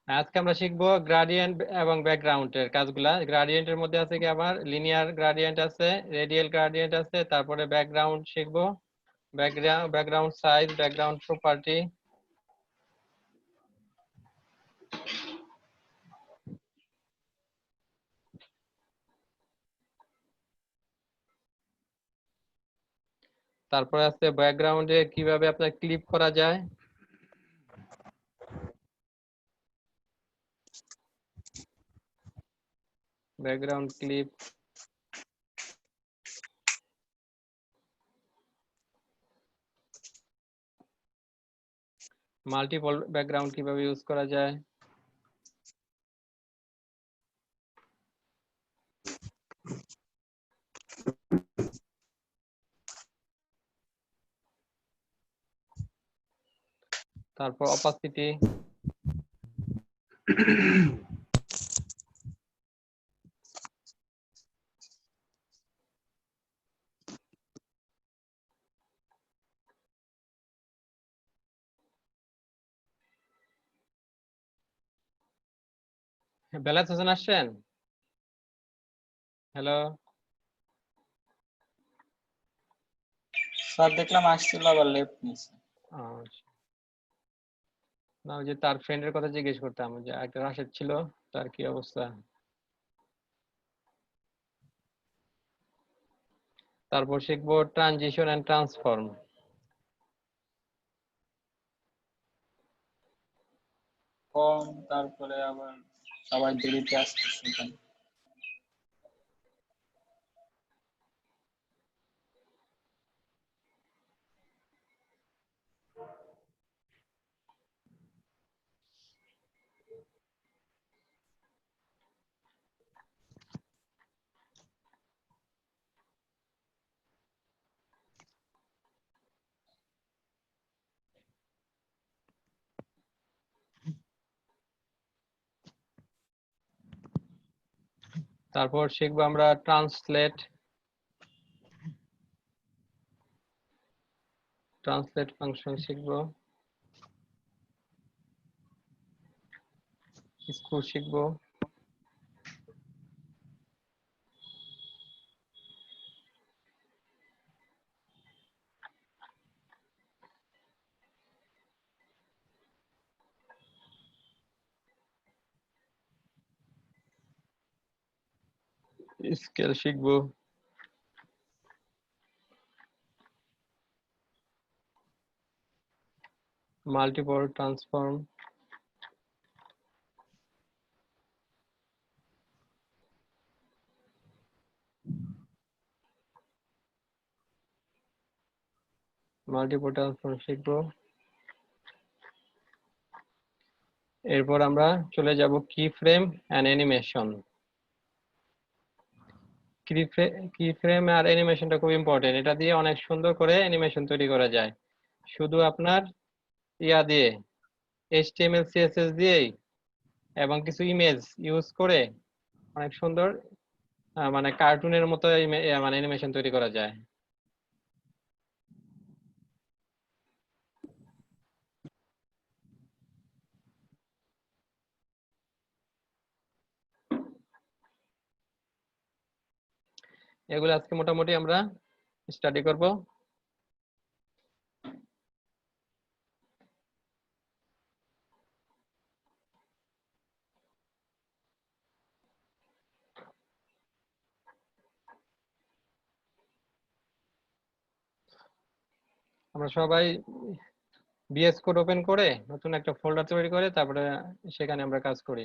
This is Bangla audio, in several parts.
আজকে আমরা শিখবো গ্রাডিয়েন্ট এবং ব্যাকগ্রাউন্ডের কাজগুলা। গ্রাডিয়েন্টের মধ্যে আছে কি আবার লিনিয়ার গ্রাডিয়েন্ট আছে, রেডিয়াল গ্রাডিয়েন্ট আছে, তারপরে ব্যাকগ্রাউন্ড শিখবো, ব্যাকগ্রাউন্ড সাইজ, ব্যাকগ্রাউন্ড প্রপার্টি। তারপরে আছে ব্যাকগ্রাউন্ডে কিভাবে আপনার ক্লিপ করা যায়। ব্যাকগ্রাউন্ড ক্লিপ, মাল্টিপল ব্যাকগ্রাউন্ড কিভাবে ইউজ করা যায়। তারপর অপাসিটি, বেলায়েত হোসেন আসছেন? হ্যালো স্যার, দেখলাম আসছিল আবার লেফট নিছে। না, ওই যে তার ফ্রেন্ডের কথা জিজ্ঞেস করতাম, যে একটা রাশেদ ছিল, তার কি অবস্থা। তারপর শিখবো ট্রানজিশন এন্ড ট্রান্সফর্ম। কম, তারপরে আবার সবাই দেরিতে আসতেছে এখানে। তারপর শিখবো আমরা ট্রান্সলেট ফাংশন শিখবো, স্ক্রু শিখবো, স্কেল শিখবো, মাল্টিপল ট্রান্সফর্ম, শিখবো। এরপর আমরা চলে যাব কি ফ্রেম এন্ড অ্যানিমেশন। কি ফ্রেম আর অ্যানিমেশনটা খুব ইম্পর্টেন্ট। এটা দিয়ে অনেক সুন্দর করে অ্যানিমেশন তৈরি করা যায়, শুধু আপনার ইয়া দিয়ে, HTML CSS দিয়েই এবং কিছু ইমেজ ইউজ করে অনেক সুন্দর মানে কার্টুনের মতো মানে অ্যানিমেশন তৈরি করা যায়। এগুলো আজকে মোটামুটি আমরা স্টাডি করব। আমরা সবাই VS কোড ওপেন করে নতুন একটা ফোল্ডার তৈরি করে তারপরে সেখানে আমরা কাজ করি।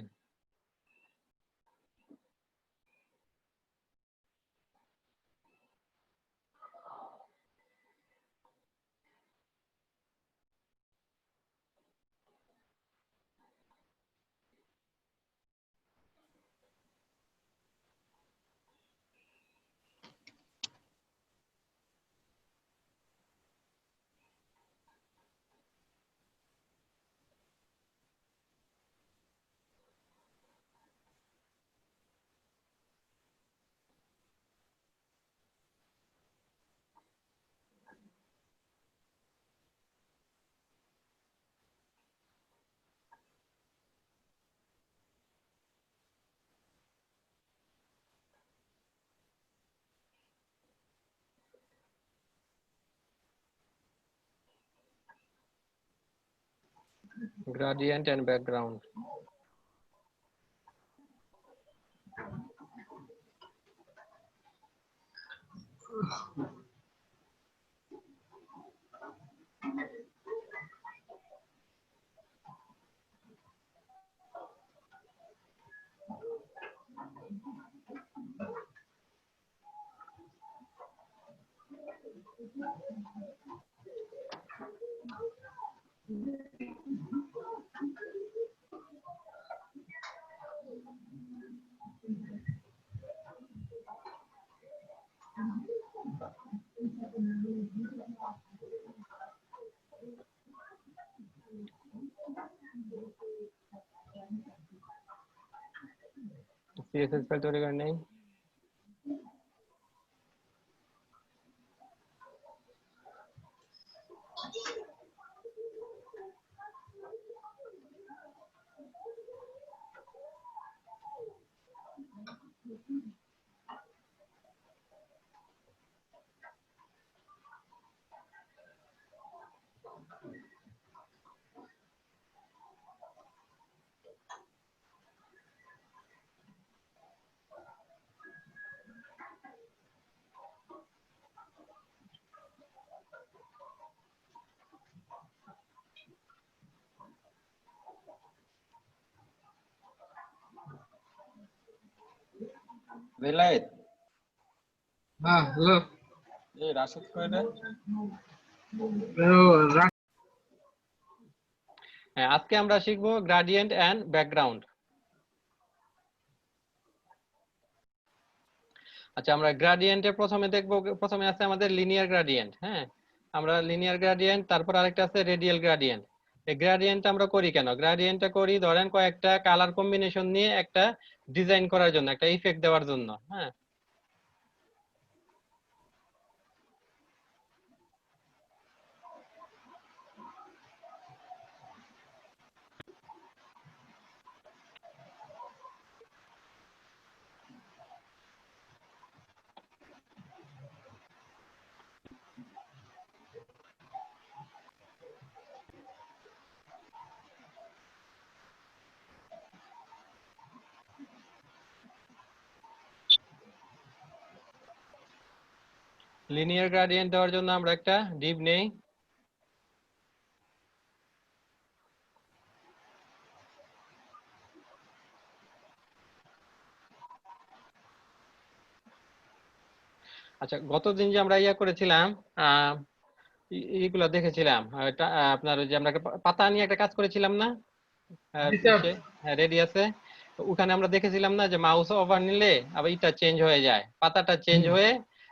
Gradient and background. CSS file तैयारी करनी है। বেলায়েত হ্যাঁ হ্যালো এই রাশেদ কয়টা হ্যাঁ, আজকে আমরা শিখবো গ্রেডিয়েন্ট এন্ড ব্যাকগ্রাউন্ড। আচ্ছা, আমরা গ্রেডিয়েন্টে প্রথমে দেখবো, প্রথমে আছে আমাদের লিনিয়ার গ্রেডিয়েন্ট। হ্যাঁ, আমরা লিনিয়ার গ্রেডিয়েন্ট, তারপর আরেকটা আছে রেডিয়াল গ্রেডিয়েন্ট। এই গ্রেডিয়েন্টটা আমরা করি কেন? গ্রেডিয়েন্টটা করি ধরেন কয়েকটা কালার কম্বিনেশন নিয়ে একটা ডিজাইন করার জন্য, একটা ইফেক্ট দেওয়ার জন্য। হ্যাঁ, লিনিয়ার গ্রেডিয়েন্ট দেওয়ার জন্য আমরা একটা ডিভ নেই। আচ্ছা, গতদিন যে আমরা ইয়া করেছিলাম, এইগুলো দেখেছিলাম, আপনার ওই যে আমরা একটা পাতা নিয়ে একটা কাজ করেছিলাম না? হ্যাঁ, রেডি আছে। ওখানে আমরা দেখেছিলাম না যে মাউস ওভার নিলে আবার এটা চেঞ্জ হয়ে যায়, পাতাটা চেঞ্জ হয়ে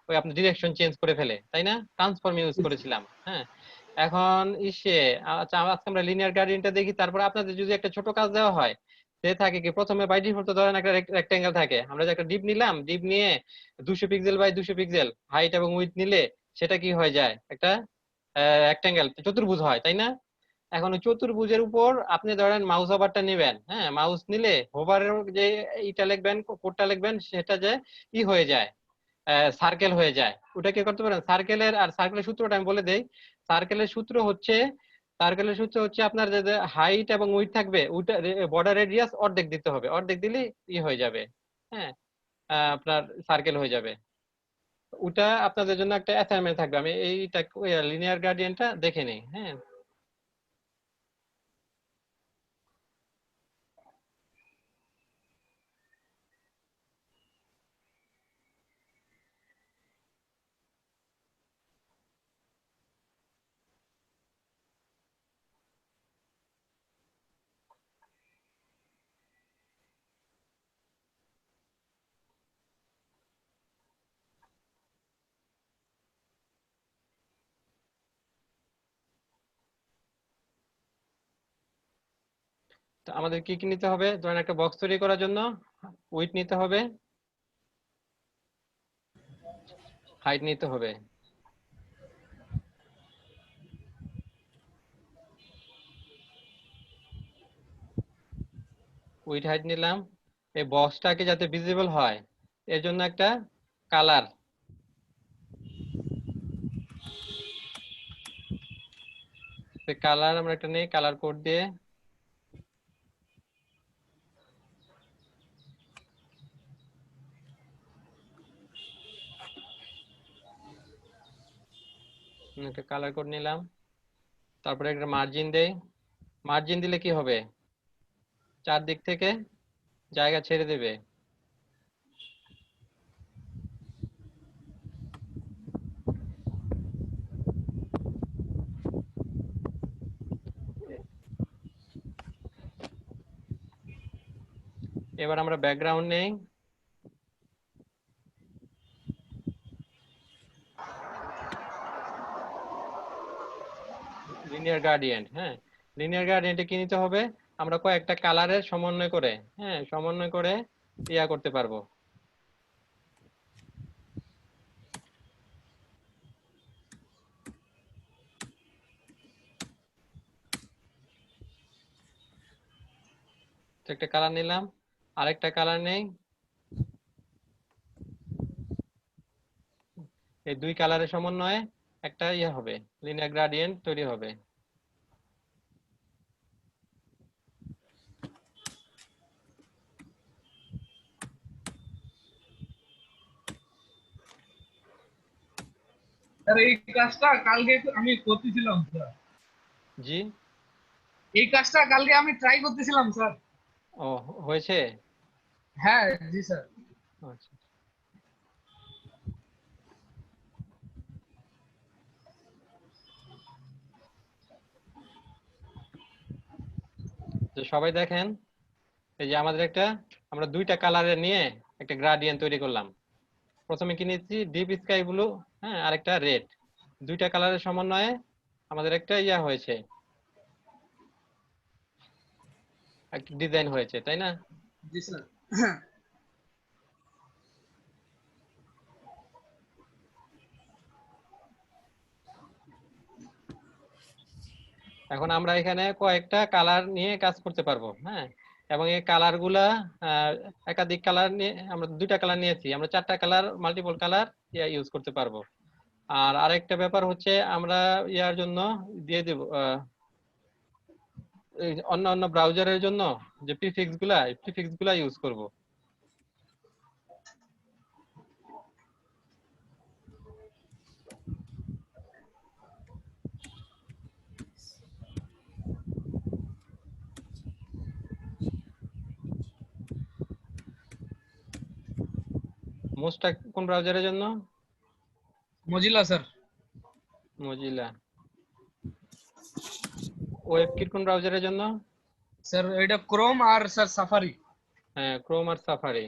ওই আপনার ডিরেকশন চেঞ্জ করে ফেলে, তাই না? ট্রান্সফর্ম ইউজ করেছিলাম। হ্যাঁ, এখন আচ্ছা, আজকে আমরা লিনিয়ার গ্রেডিয়েন্টটা দেখি। তারপর আপনাদের যদি একটা ছোট কাজ দেওয়া হয়, সে থাকে কি, প্রথমে বাই ডিফল্ট ধরেন একটা রেক্টেঙ্গেল থাকে, আমরা যে একটা ডিপ নিলাম, ডিপ নিয়ে 200 পিক্সেল বাই 200 পিক্সেল হাইট এবং উইডথ নিলে সেটা কি হয়ে যায়, একটা রেক্টেঙ্গেল, চতুর্ভুজ হয়, তাই না? এখন ওই চতুর্ভুজের উপর আপনি ধরেন মাউস ওভারটা নেবেন। হ্যাঁ, মাউস নিলে হোভারের যে ইটা লিখবেন, কোডটা লিখবেন, সেটা যে হয়ে যায়, সার্কেল হয়ে যায়। ওটা কি করতে পারেন? সার্কেলের, আর সার্কেলের সূত্রটা আমি বলে দেই। সার্কেলের সূত্র হচ্ছে, আপনার যে হাইট এবং উইডথ থাকবে, ওইটা বর্ডার রেডিয়াস অর্ধেক দিতে হবে, অর্ধেক দিলে হয়ে যাবে। হ্যাঁ, আপনার সার্কেল হয়ে যাবে। ওটা আপনাদের জন্য একটা অ্যাসাইনমেন্ট থাকবে। আমি এইটা লিনিয়ার গ্রেডিয়েন্টটা দেখে নিই। হ্যাঁ, তো আমাদের কি কি নিতে হবে? ধরেন একটা বক্স তৈরি করার জন্য উইডথ নিতে হবে, হাইট নিতে হবে। উইডথ হাইট নিলাম। এই বক্সটাকে যাতে ভিজিবল হয় এর জন্য একটা কালার, কালার আমরা একটা নেই, কালার কোড দিয়ে একটা কালার কোড নিলাম, তারপরে একটা মার্জিন দেই। মার্জিন দিলে কি হবে, চারদিক থেকে জায়গা ছেড়ে দেবে। এবার আমরা ব্যাকগ্রাউন্ড নেই, লিনিয়ার গ্রেডিয়েন্ট। হ্যাঁ, লিনিয়ার গ্রেডিয়েন্টে কি নিতে হবে, আমরা কয়েকটা কালারের সমন্বয় করে, হ্যাঁ সমন্বয় করে ইয়া করতে পারবো। তো একটা কালার নিলাম, আরেকটা কালার নেই, এই দুই কালারের সমন্বয়ে একটা ইয়ে হবে, লিনিয়ার গ্রেডিয়েন্ট তৈরি হবে। স্যার এই কাজটা কালকে আমি করতেছিলাম স্যার। জি, এই কাজটা কালকে আমি ট্রাই করতেছিলাম স্যার। ও হয়েছে। হ্যাঁ জি স্যার। আচ্ছা, তো সবাই দেখেন, এই যে আমাদের একটা, আমরা দুইটা কালারের নিয়ে একটা গ্রেডিয়েন্ট তৈরি করলাম। প্রথমে কি নিয়েছি, ডিপ স্কাই ব্লু, হ্যাঁ আরেকটা রেড, দুইটা কালারের সমন্বয়ে আমাদের একটা ইয়া হয়েছে, একটা ডিজাইন হয়েছে, তাই না? জি স্যার। এখন আমরা এখানে কয়েকটা কালার নিয়ে কাজ করতে পারবো। হ্যাঁ, এবং এই কালার গুলা একাধিক কালার নিয়ে, আমরা দুইটা কালার নিয়েছি, আমরা চারটা কালার, মাল্টিপল কালার ইউজ করতে পারবো। আর আরেকটা ব্যাপার হচ্ছে, আমরা ইয়ার জন্য দিয়ে দেব অন্য অন্য ব্রাউজারের জন্য যে প্রিফিক্স গুলা ইউজ করব। মোস্টটা কোন ব্রাউজারের জন্য? Mozilla sir. মজিলা। ওয়েবকিট কোন ব্রাউজারের জন্য? স্যার এটা ক্রোম আর স্যার সাফারি। হ্যাঁ, ক্রোম আর সাফারি।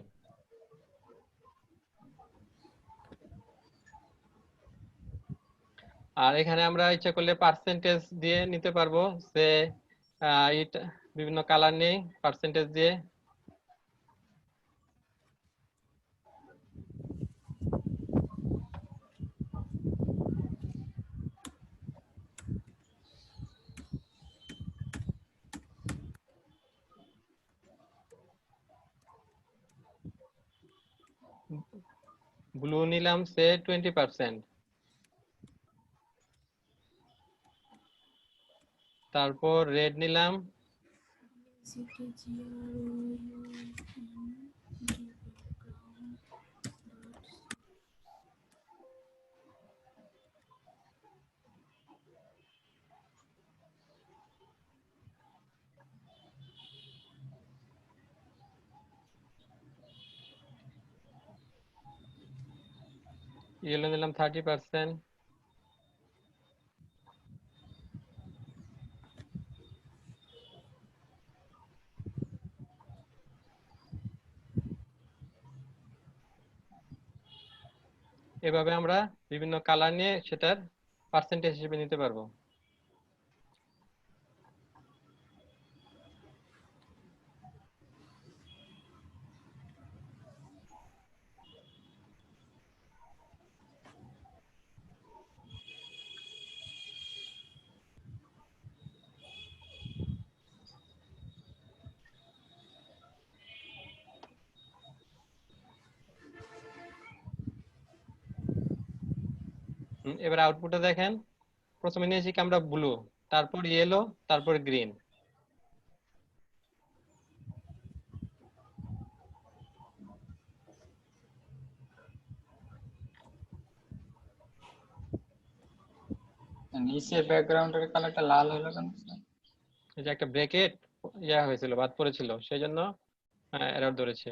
আর এখানে আমরা ইচ্ছা করলে পার্সেন্টেজ দিয়ে নিতে পারবো, সে এটা বিভিন্ন কালার নেই, পার্সেন্টেজ দিয়ে। ব্লু নিলাম সে 20%, তারপর রেড নিলাম, ইয়েলো নিলাম 30%। এভাবে আমরা বিভিন্ন কালার নিয়ে সেটার পার্সেন্টেজ হিসেবে নিতে পারবো। এবার আউটপুটে দেখেন, প্রথমে নিয়েছি কি আমরা ব্লু, তারপর ইয়েলো, তারপর গ্রিন। নিচের ব্যাকগ্রাউন্ডের কালারটা লাল হলো কেন স্যার? এই যে একটা ব্র্যাকেট ইয়া হয়েছিল, বাদ পড়েছিল, সেই জন্য এরর ধরেছে।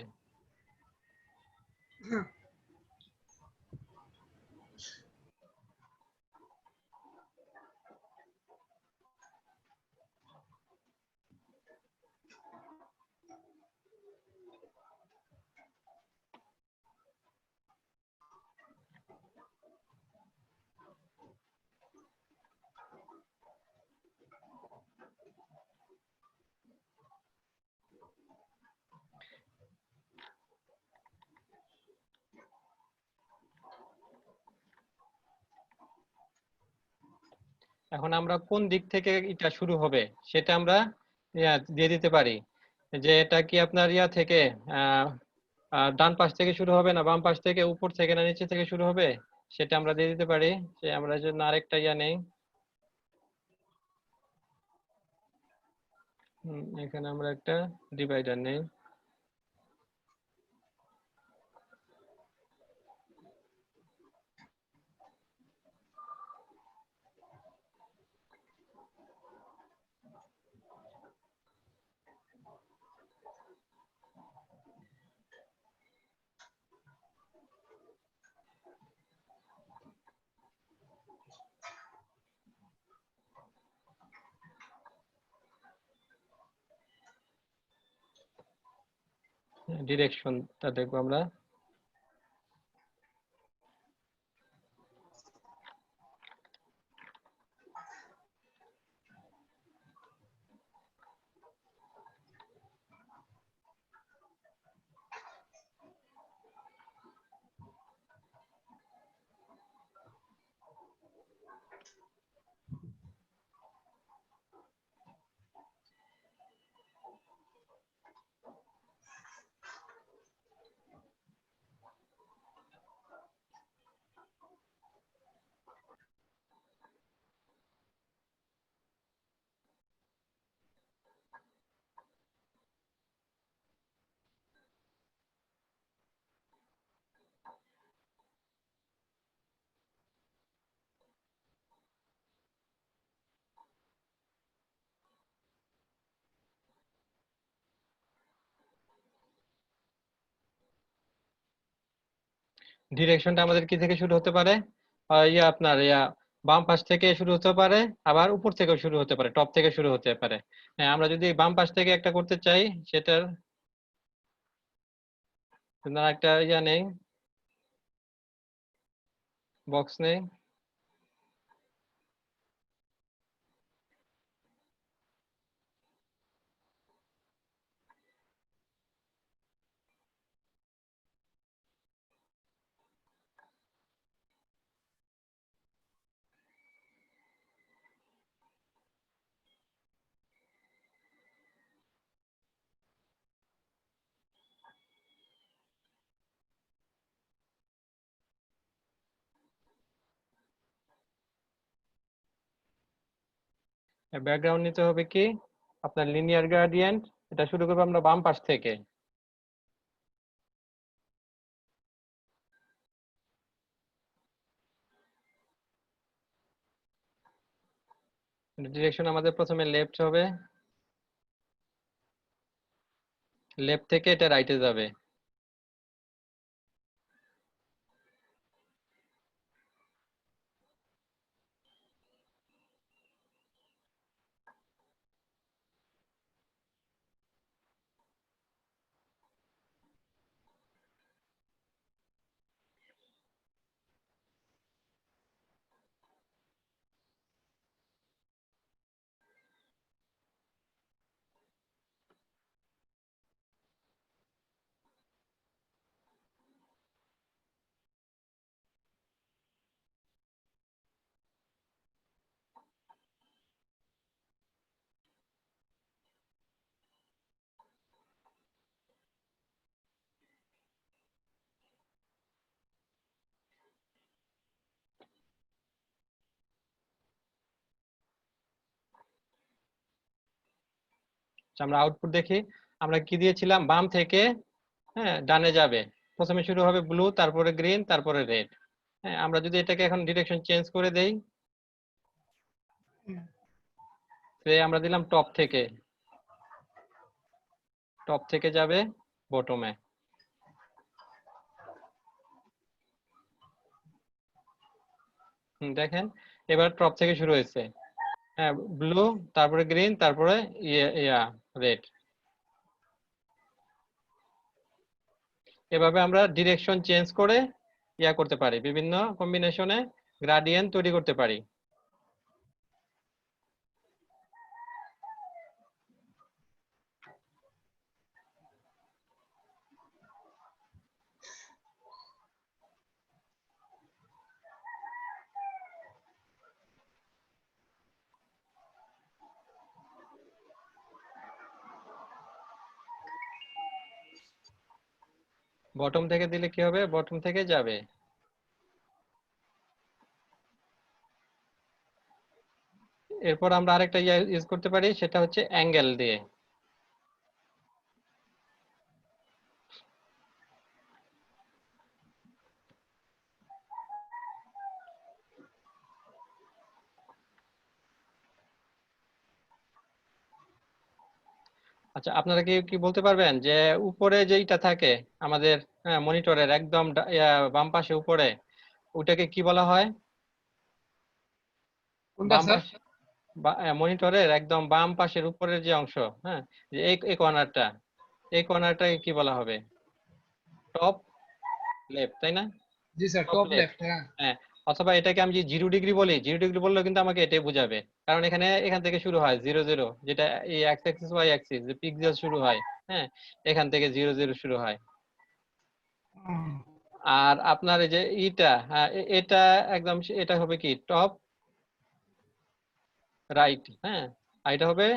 এখন আমরা কোন দিক থেকে এটা শুরু হবে সেটা আমরা দিয়ে দিতে পারি, যে এটা কি আপনার ইয়া থেকে ডান পাশ থেকে শুরু হবে না বাম পাশ থেকে, উপর থেকে না নিচে থেকে শুরু হবে, সেটা আমরা দিয়ে দিতে পারি। যে আমরা জন্য আরেকটা ইয়া নেই, এখানে আমরা একটা ডিভাইডার নেই। ডিরেকশনটা দেখবো আমরা। ডিরেকশনটা আমাদের কি থেকে শুরু হতে পারে? ইয়া আপনার ইয়া বাম পাশ থেকে শুরু হতে পারে, আবার উপর থেকেও শুরু হতে পারে, টপ থেকে শুরু হতে পারে। হ্যাঁ, আমরা যদি বাম পাশ থেকে একটা করতে চাই, সেটার জন্য একটা ইয়া নেই, বক্স নেই। ব্যাকগ্রাউন্ড নিতে হবে কি আপনার লিনিয়ার গ্রেডিয়েন্ট, এটা শুরু করবো আমরা বাম পাশ থেকে। ডিরেকশন আমাদের প্রথমে লেফট হবে, লেফট থেকে এটা রাইটে যাবে। আমরা আউটপুট দেখি, আমরা কি দিয়েছিলাম, বাম থেকে হ্যাঁ ডানে যাবে, প্রথমে শুরু হবে ব্লু, তারপরে গ্রিন, তারপরে রেড। হ্যাঁ, আমরা যদি এটাকে এখন ডিরেকশন চেঞ্জ করে দেই, আমরা দিলাম টপ থেকে যাবে বটমে। দেখেন এবার টপ থেকে শুরু হয়েছে, হ্যাঁ, ব্লু, তারপরে গ্রিন, তারপরে রেড। এভাবে আমরা ডিরেকশন চেঞ্জ করে করতে পারি, বিভিন্ন কম্বিনেশনে গ্রাডিয়েন্ট তৈরি করতে পারি। বটম থেকে দিলে কি হবে? বটম থেকে যাবে। এরপর আমরা আরেকটা ইউজ করতে পারি, সেটা হচ্ছে অ্যাঙ্গেল দিয়ে। আচ্ছা, আপনারা কি কি বলতে পারবেন যে উপরে যেইটা থাকে আমাদের মনিটরের একদম বাম পাশে উপরে, ওটাকে কি বলা হয়? কোনটা বাম স্যার? পাশে মনিটরের একদম বাম পাশের উপরের যে অংশ, হ্যাঁ, যে এই কর্নারটা, এই কর্নারটাকে কি বলা হবে? টপ লেফট, তাই না? জি sir, top top left. Left. হ্যাঁ। হ্যাঁ, অথবা এটাকে আমি যে 0 ডিগ্রি বলি, 0 ডিগ্রি বললেও কিন্তু আমাকে এটাই বুঝাবে, কারণ এখান থেকে শুরু হয় 0 0, যেটা এই এক্স অ্যাক্সিস ওয়াই অ্যাক্সিস, যে পিক্সেল শুরু হয়, হ্যাঁ, এখান থেকে 0 0 শুরু হয়। আর আপনার এই যে হ্যাঁ, এটা একদম এটা হবে কি টপ রাইট, হ্যাঁ, আর এটা হবে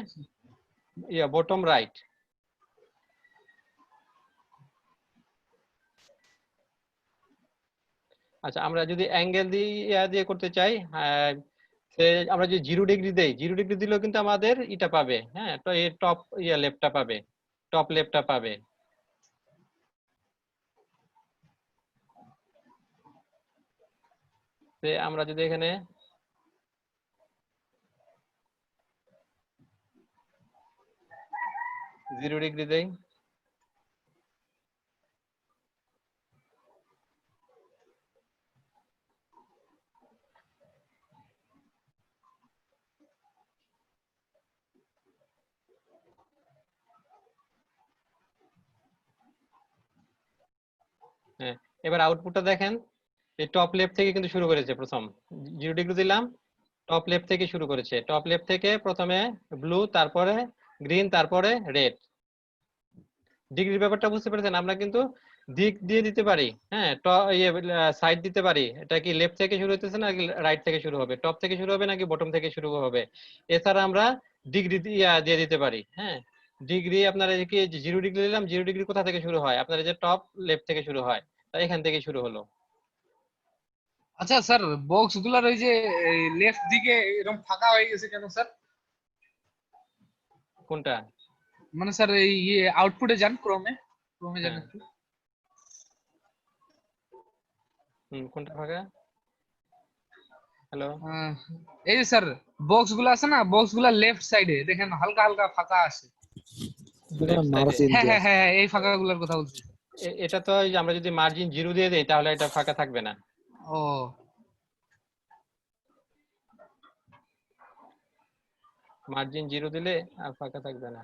বটম রাইট। আচ্ছা, আমরা যদি অ্যাঙ্গেল দিয়ে করতে চাই, আমরা যদি 0 ডিগ্রি দেই, 0 ডিগ্রি দিলেও কিন্তু আমাদের এটা পাবে, হ্যাঁ, তো এই টপ লেফটটা পাবে, টপ লেফটটা পাবে। আমরা যদি এখানে 0 ডিগ্রি দেই, হ্যাঁ, এবার আউটপুটটা দেখেন, এই টপ লেফট থেকে কিন্তু শুরু করেছে প্রথম। 0 ডিগ্রি দিলাম, টপ লেফট থেকে শুরু করেছে, টপ লেফট থেকে প্রথমে ব্লু, তারপরে গ্রিন, তারপরে রেড। ডিগ্রির ব্যাপারটা বুঝতে পেরেছেন? আমরা কিন্তু দিক দিয়ে দিতে পারি, হ্যাঁ, সাইড দিতে পারি। এটা কি লেফট থেকে শুরু হইতেছে নাকি রাইট থেকে শুরু হবে, টপ থেকে শুরু হবে নাকি বটম থেকে শুরু হবে। এছাড়া আমরা ডিগ্রি দিয়ে দিতে পারি, হ্যাঁ। ডিগ্রি আপনার এই কি 0 ডিগ্রি দিলাম, 0 ডিগ্রি কোথা থেকে শুরু হয়? আপনার এই যে টপ লেফট থেকে শুরু হয়, তাই এখান থেকে শুরু হলো। আচ্ছা স্যার, বক্স গুলার ওই যে লেফট দিকে এরকম ফাঁকা হয়ে গেছে কেন স্যার? কোনটা? মানে স্যার এই আউটপুটে যান, ক্রমে যান হ্যাঁ, একটু। কোনটা ফাঁকা? হ্যালো, এই যে স্যার, বক্স গুলো আছে না, বক্স গুলা লেফট সাইডে দেখেন হালকা হালকা ফাঁকা আছে। লেফট সাইডে? হ্যাঁ হ্যাঁ হ্যাঁ হ্যাঁ, এই ফাঁকা গুলার কথা বলছি। এটা তো এই যে আমরা যদি মার্জিন 0 দিয়ে দেই, তাহলে এটা ফাঁকা থাকবে না। ও মার্জিন 0 দিলে আর ফাঁকা থাকবে না।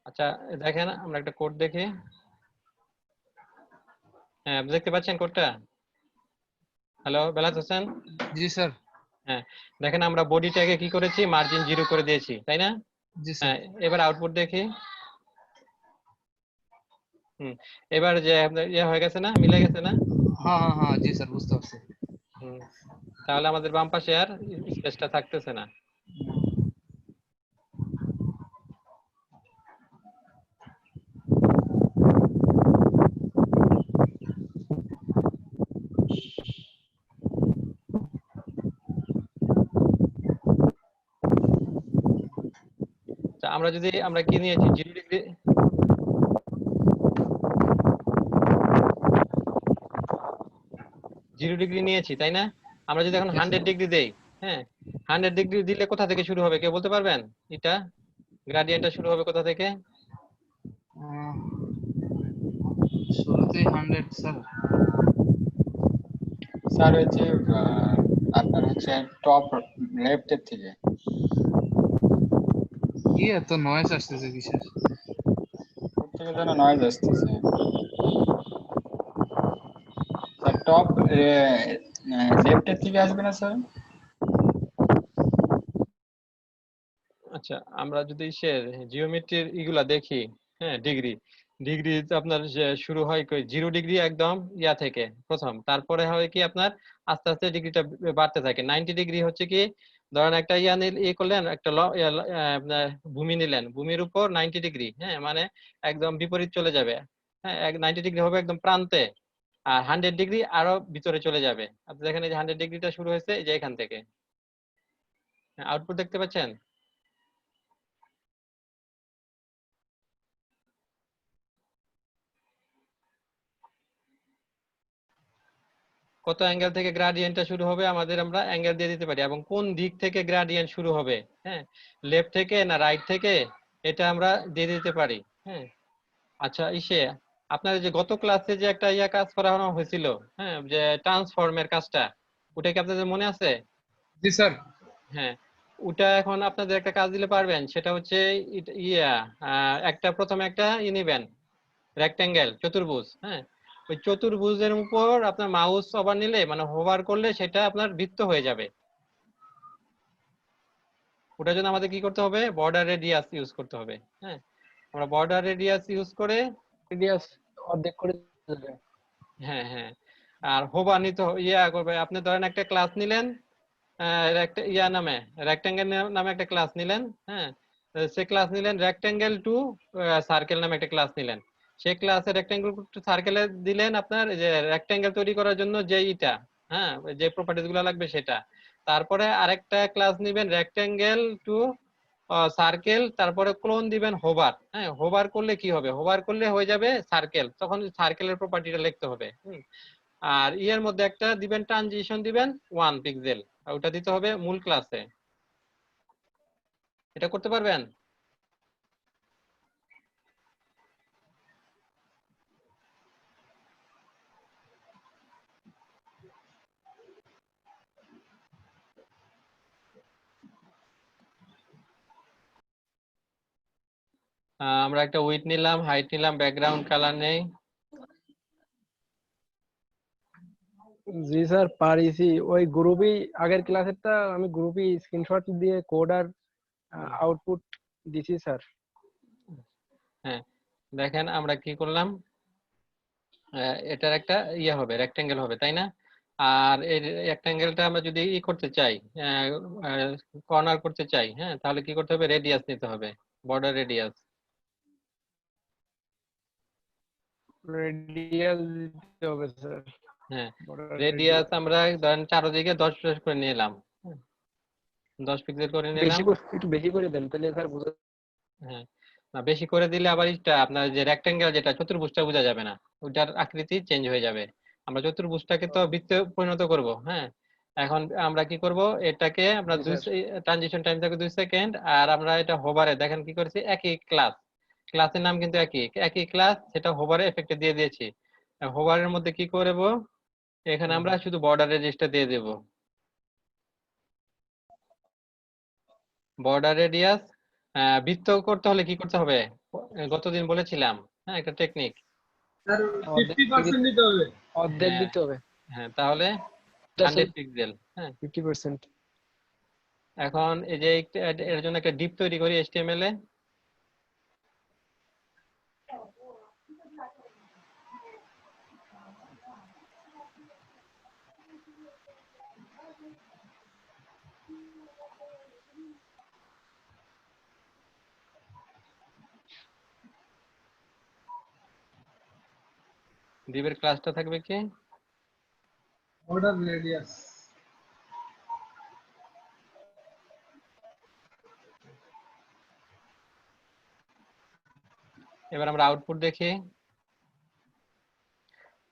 আচ্ছা, দেখেন আমরা একটা কোড দেখি। হ্যাঁ, দেখতে পাচ্ছেন কোডটা? হ্যালো বেলাত হোসেন। জি স্যার। হ্যাঁ, দেখেন আমরা বডিটাকে কি করেছি, মার্জিন 0 করে দিয়েছি, তাই না? জি স্যার। হ্যাঁ, এবার আউটপুট দেখি। এবার যে আপনার হয়ে গেছে না, মিলে গেছে না? হ্যাঁ হ্যাঁ হ্যাঁ, জি স্যার, বুঝতে পারছি। তাহলে আমাদের বাম পাশে আর স্পেসটা থাকতেছে না। আমরা যদি আমরা কি নিয়েছি 0°, নিয়েছি তাই না? আমরা যদি এখন 100° দেই, হ্যাঁ 100° দিলে কোথা থেকে শুরু হবে কেউ বলতে পারবেন? এটা গ্রেডিয়েন্টটা শুরু হবে কোথা থেকে? শুরুতে 100 স্যার। স্যার হচ্ছে আপনার হচ্ছে টপ লেফটের থেকে। কি এত নয়েজ আসতেছে কিসের? থেকে যেন নয়েজ আসতেছে স্যার। টপ লেফটের থেকে আসবে না স্যার? আচ্ছা আমরা যদি সে জিওমেট্রির ইগুলা দেখি, হ্যাঁ ডিগ্রি আপনার শুরু হয় 0° একদম ইয়া থেকে প্রথম, তারপরে হয় কি আপনার আস্তে আস্তে ডিগ্রিটা বাড়তে থাকে। 90° হচ্ছে কি ধরেন একটা করলেন একটা আপনার ভূমি নিলেন, ভূমির উপর 90°, হ্যাঁ মানে একদম বিপরীত চলে যাবে, হ্যাঁ 90° হবে একদম প্রান্তে। আর 100° আরো ভিতরে চলে যাবে। আপনি দেখেন এই যে 100°টা শুরু হয়েছে এই যে এখান থেকে, আউটপুট দেখতে পাচ্ছেন? কত অ্যাঙ্গেল থেকে গ্রেডিয়েন্টটা শুরু হবে আমাদের আমরা অ্যাঙ্গেল দিয়ে দিতে পারি, এবং কোন দিক থেকে গ্রেডিয়েন্ট শুরু হবে, হ্যাঁ লেফট থেকে না রাইট থেকে, এটা আমরা দিয়ে দিতে পারি। হ্যাঁ আচ্ছা আপনার যে গত ক্লাসে যে একটা কাজ করানো হয়েছিল, হ্যাঁ যে ট্রান্সফর্মের কাজটা, ওটা কি আপনাদের মনে আছে? জি স্যার। হ্যাঁ ওটা এখন আপনাদের একটা কাজ দিলে পারবেন, সেটা হচ্ছে একটা প্রথমে একটা নিবেন রেক্টেঙ্গেল চতুর্ভুজ, হ্যাঁ ওই চতুর্ভুজের উপর আপনার মাউস ওভার নিলে মানে হোভার করলে সেটা আপনার বৃত্ত হয়ে যাবে। ওটার জন্য আমাদের কি করতে হবে? বর্ডার রেডিয়াস ইউজ করতে হবে। হ্যাঁ আমরা বর্ডার রেডিয়াস ইউজ করে রেডিয়াস অর্ধেক করে দেবে। হ্যাঁ হ্যাঁ আর হোভার নিতে করবে। আপনি ধরেন একটা ক্লাস নিলেন নামে রেক্টেঙ্গেল নামে একটা ক্লাস নিলেন, হ্যাঁ সে ক্লাস নিলেন রেক্টেঙ্গেল টু সার্কেল নামে একটা ক্লাস নিলেন। সেই ক্লাসে রেক্টেঙ্গেল টু সার্কেলে দিলেন আপনার যে রেক্টেঙ্গেল তৈরি করার জন্য যে হ্যাঁ যে প্রপার্টিজ গুলো লাগবে সেটা। তারপরে আরেকটা ক্লাস নিবেন রেক্টেঙ্গেল টু সার্কেল, তারপরে ক্লোন দিবেন হোভার। হ্যাঁ হোভার করলে কি হবে? হোভার করলে হয়ে যাবে সার্কেল, তখন সার্কেলের প্রপার্টিটা লিখতে হবে। আর এর মধ্যে একটা দিবেন ট্রানজিশন দিবেন 1 পিক্সেল, ওটা দিতে হবে মূল ক্লাসে। এটা করতে পারবেন? আমরা একটা উইডথ নিলাম, হাইট নিলাম, ব্যাকগ্রাউন্ড কালার নেই। জি স্যার পারিছি, ওই গ্রুপেই আগের ক্লাসেরটা আমি গ্রুপে স্ক্রিনশট দিয়ে কোড আর আউটপুট দিছি স্যার। হ্যাঁ দেখেন আমরা কি করলাম, এটার একটা হবে রেক্টেঙ্গেল হবে তাই না? আর এই রেক্টেঙ্গেলটা আমরা যদি করতে চাই, কর্নার করতে চাই, হ্যাঁ তাহলে কি করতে হবে? রেডিয়াস নিতে হবে, বর্ডার রেডিয়াস। রেডিয়াস দিতে হবে স্যার। হ্যাঁ border রেডিয়াস radius। আমরা ধরেন চারদিকে 10 করে নিলাম, 10 পিক্সেল করে নিলাম। একটু বেশি করে দেন তাহলে স্যার বুঝা। হ্যাঁ না বেশি করে দিলে আবার এটা আপনার যে রেক্টেঙ্গেল যেটা চতুর্ভুজটা বোঝা যাবে না, ওটার আকৃতি চেঞ্জ হয়ে যাবে। আমরা চতুর্ভুজটাকে তো বৃত্তে পরিণত করব। হ্যাঁ এখন আমরা কি করব, এটাকে আমরা জি স্যার। ট্রানজিশন টাইম থাকে 2 সেকেন্ড, আর আমরা এটা হোভারে দেখেন কি করেছি, একই ক্লাসের নাম কিন্তু একই ক্লাস, সেটা হোভারে এফেক্টে দিয়ে দিয়েছি। হোভারের মধ্যে কি করব, এখানে আমরা শুধু বর্ডার রেডিয়াসটা দিয়ে দেব। বর্ডার রেডিয়াস বৃত্ত করতে হলে কি করতে হবে? গতদিন বলেছিলাম, হ্যাঁ একটা টেকনিক। স্যার অর্ধেক 50% দিতে হবে। অর্ধেক হ্যাঁ দিতে হবে। হ্যাঁ তাহলে 100 পিক্সেল। হ্যাঁ 50%। এখন এই যে এর জন্য একটা ডিপ তৈরি করি HTML এ। ডিপের ক্লাসটা থাকবে কি? Border radius. এবার আমরা আউটপুট দেখি।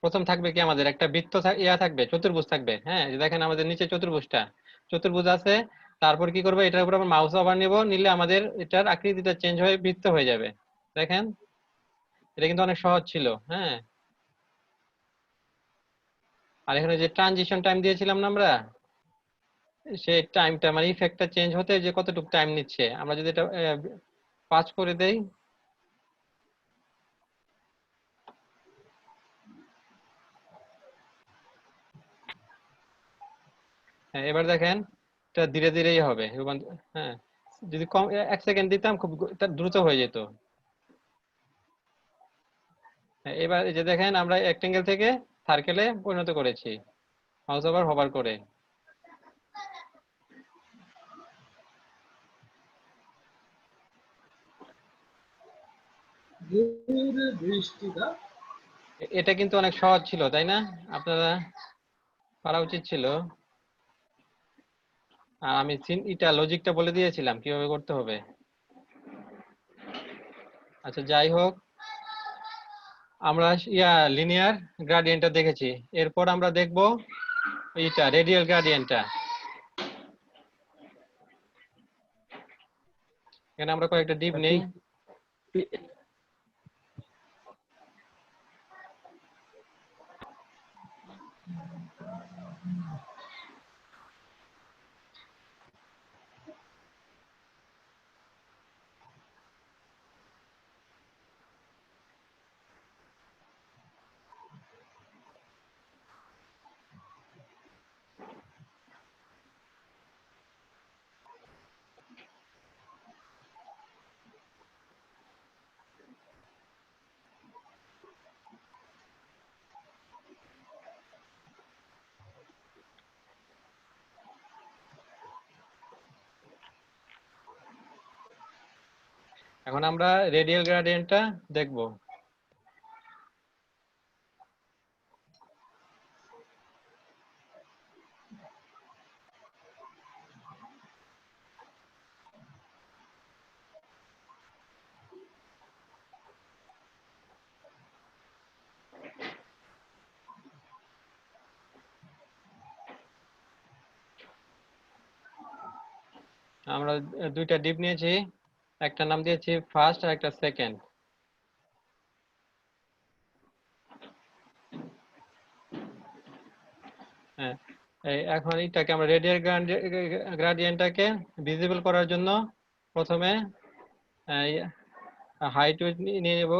প্রথম থাকবে কি আমাদের একটা বৃত্ত থাকবে, চতুর্ভুজ থাকবে। হ্যাঁ, দেখেন আমাদের নিচে চতুর্ভুজ আছে। তারপর কি করবো, এটার উপর আমরা মাউস ওভার নিব, নিলে আমাদের এটার আকৃতিটা চেঞ্জ হয়ে বৃত্ত হয়ে যাবে। দেখেন এটা কিন্তু অনেক সহজ ছিল। হ্যাঁ, আর এখানে যে ট্রানজিশন টাইম দিয়েছিলাম না আমরা, সেই টাইমটা মানে ইফেক্টটা চেঞ্জ হতে যে কতটুকু টাইম নিচ্ছে, আমরা যদি এটা 5 করে দেই, হ্যাঁ এবার দেখেন এটা ধীরে ধীরেই হবে হ্যাঁ, যদি কম 1 সেকেন্ড দিতাম খুব দ্রুত হয়ে যেত। হ্যাঁ, এবার এই যে দেখেন আমরা রেক্টেঙ্গেল থেকে সার্কেলে পরিণত করেছি মাউস ওভার হভার করে। এটা কিন্তু অনেক সহজ ছিল, তাই না? আপনারা পারা উচিত ছিল। আর আমি এটা লজিকটা বলে দিয়েছিলাম কিভাবে করতে হবে। আচ্ছা যাই হোক, আমরা লিনিয়ার গ্রাডিয়েন্টটা দেখেছি। এরপর আমরা দেখব এইটা রেডিয়াল গ্রাডিয়েন্টটা। এখানে আমরা কয়েকটা ডিপ নেই। এখন আমরা রেডিয়াল গ্রেডিয়েন্টটা দেখব। আমরা দুইটা ডিপ নিয়েছি, একটা নাম দিয়েছি ফার্স্ট আর একটা সেকেন্ড। হ্যাঁ, এখন এটাকে আমরা রেডিয়াল গ্রেডিয়েন্টটাকে ভিজিবল করার জন্য প্রথমে হাইট উইডথ নিয়ে নেব,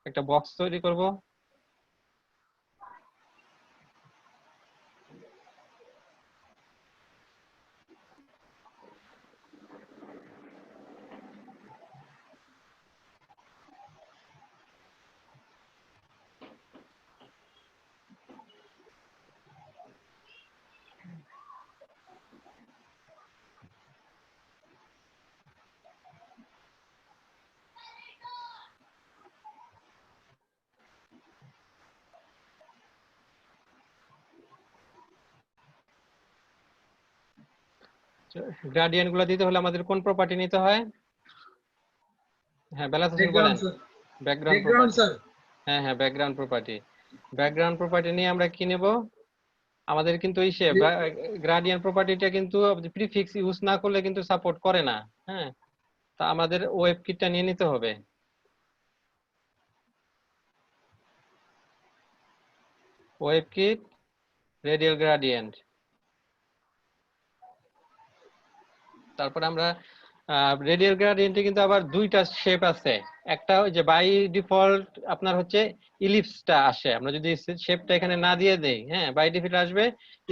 একটা বক্স তৈরি করব। গ্রেডিয়েন্ট গুলো দিতে হলে আমাদের কোন প্রপার্টি নিতে হয়? হ্যাঁ বেলাস হোসেন বলেন। Background property. হ্যাঁ হ্যাঁ, ব্যাকগ্রাউন্ড প্রপার্টি। ব্যাকগ্রাউন্ড প্রপার্টি নিয়ে আমরা কি নেব? আমাদের কিন্তু এই গ্রেডিয়েন্ট প্রপার্টিটা কিন্তু প্রিফিক্স ইউজ না করলে কিন্তু সাপোর্ট করে না। হ্যাঁ, তা আমাদের ওয়েব কিটটা নিয়ে নিতে হবে। Web kit radial gradient. তারপর আমরা রেডিয়াল গ্রেডিয়েন্টে কিন্তু আবার দুইটা শেপ আছে। একটা ওই যে বাই ডিফল্ট আপনার হচ্ছে ইলিপসটা আসে, আমরা যদি শেপটা এখানে না দিয়ে দেই, হ্যাঁ বাই ডিফল্ট আসবে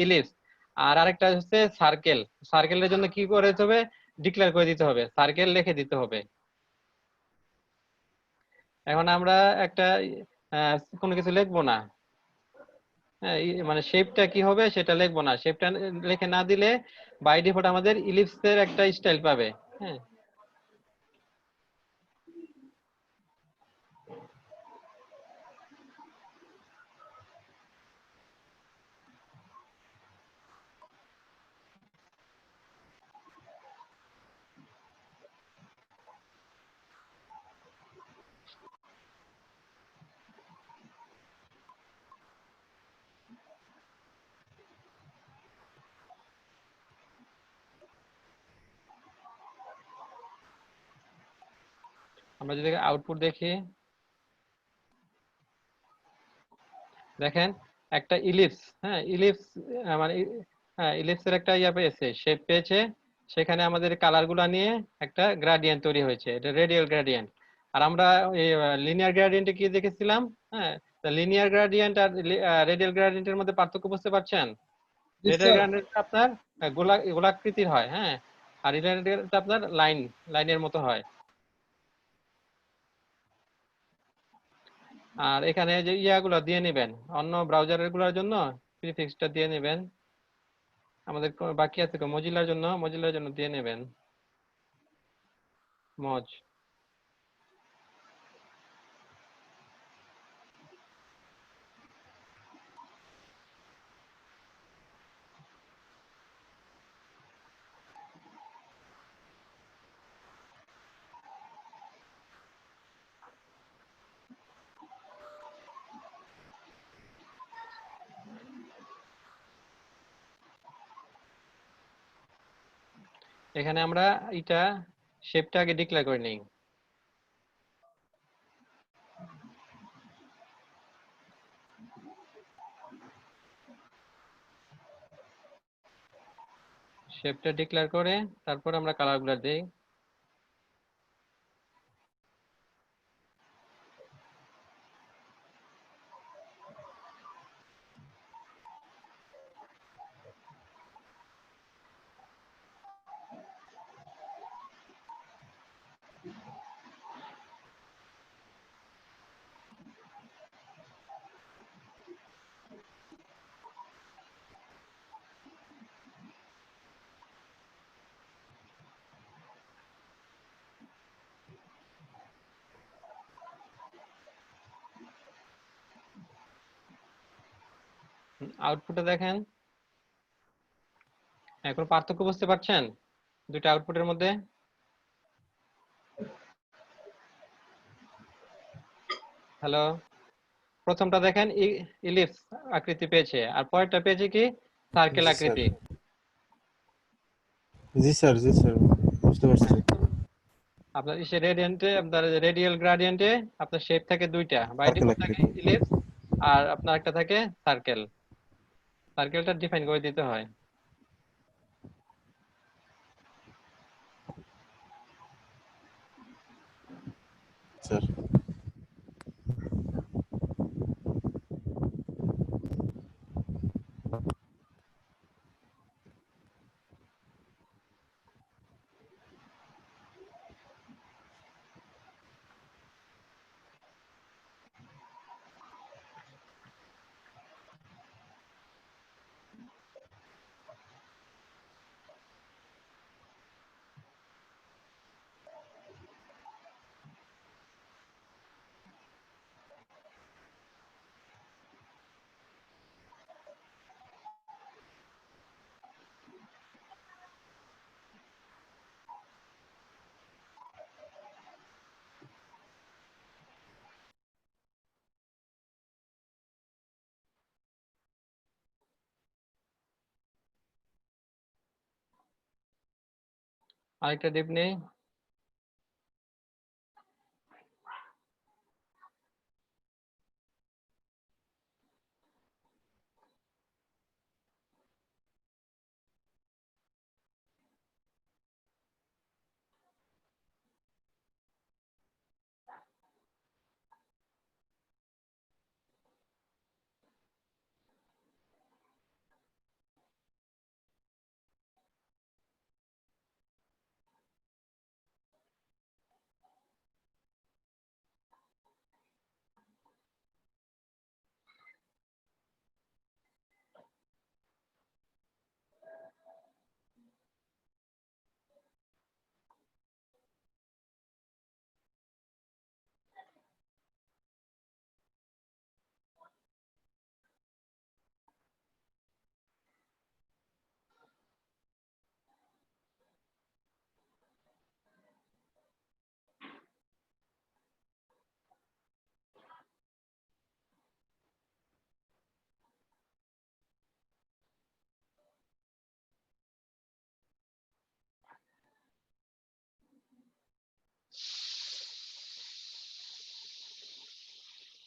ইলিপস। আর আরেকটা হচ্ছে সার্কেল। সার্কেলের জন্য কি করে দিতে হবে? ডিক্লেয়ার করে দিতে হবে, সার্কেল লিখে দিতে হবে। এখন আমরা একটা কোনো কিছু লিখবো না, হ্যাঁ মানে শেপটা কি হবে সেটা লিখবো না। শেপটা লিখে না দিলে বাই ডিফল্ট আমাদের ইলিপসের একটা স্টাইল পাবে। হ্যাঁ, আমরা যদি আউটপুট দেখি, দেখেন একটা ইলিপস, হ্যাঁ ইলিপস, মানে হ্যাঁ ইলিপসের একটা ইয়া পেয়েছে, শেপ পেয়েছে। সেখানে আমাদের কালার গুলা নিয়ে একটা গ্রাডিয়েন্ট তৈরি হয়েছে, এটা রেডিয়াল গ্রাডিয়েন্ট। আর আমরা লিনিয়ার গ্রাডিয়েন্টে কি দেখেছিলাম? হ্যাঁ, লিনিয়ার গ্রাডিয়েন্ট আর রেডিয়াল গ্রাডিয়েন্টের মধ্যে পার্থক্য বুঝতে পারছেন? জি রেডিয়াল স্যার। গ্রাডিয়েন্ট আপনার গোলাকৃতির হয়, হ্যাঁ, আর লিনিয়ার আপনার লাইনের মতো হয়। আর এখানে যে ইয়াগুলো দিয়ে নেবেন, অন্য ব্রাউজারের গুলোর জন্য প্রিফিক্সটা দিয়ে নেবেন। আমাদের বাকি আছে মজিলার জন্য দিয়ে নেবেন মজ। এখানে আমরা এটা শেপটা আগে ডিক্লেয়ার করে নিই। শেপটা ডিক্লেয়ার করে তারপর আমরা কালারগুলো দেই। আউটপুটে দেখেন, এখন পার্থক্য বুঝতে পারছেন দুইটা আউটপুটের মধ্যে? হ্যালো, প্রথমটা দেখেন ইলিপস আকৃতি পেয়েছে, আর পরেরটা পেয়েছে কি সার্কেল জি স্যার, আকৃতি। জি স্যার, জি স্যার, বুঝতে পারছি। আপনার ইসে রেডিয়েন্টে, আপনার রেডিয়াল গ্রাডিয়েন্টে আপনার শেপ থাকে দুইটা, বাই সার্কেল ডিফল্ট থাকে আকৃতি। ইলিপস, আর আপনার একটা থাকে সার্কেল। সার্কেলটা ডিফাইন করে দিতে হয়। স্যার, আরেকটা ডিপ নেই।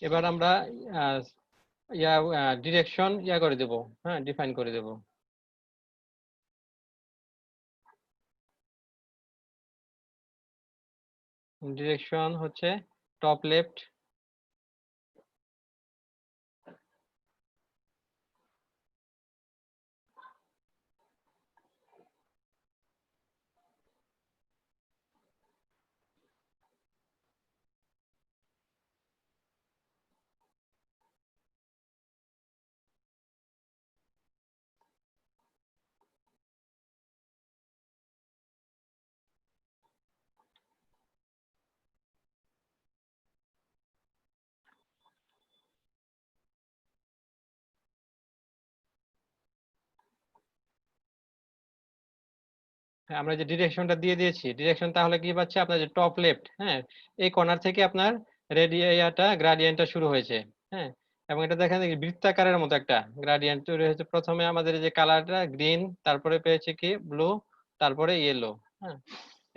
এবার আমরা ডিরেকশন করে দেব, হ্যাঁ, ডিফাইন করে দেব। ডিরেকশন হচ্ছে টপ লেফট, আমরা যে ডিরেকশনটা দিয়ে দিয়েছি, ডিরেকশন তাহলে কি পাচ্ছে আপনার যে টপ লেফট, হ্যাঁ, এই কর্নার থেকে আপনার গ্রাডিয়েন্টটা শুরু হয়েছে, হ্যাঁ, এবং এটা দেখেন বৃত্তাকারের মতো একটা গ্রাডিয়েন্ট তৈরি হয়েছে। প্রথমে আমাদের যে কালারটা গ্রিন, তারপরে পেয়েছে কি ব্লু, তারপরে ইয়েলো, হ্যাঁ,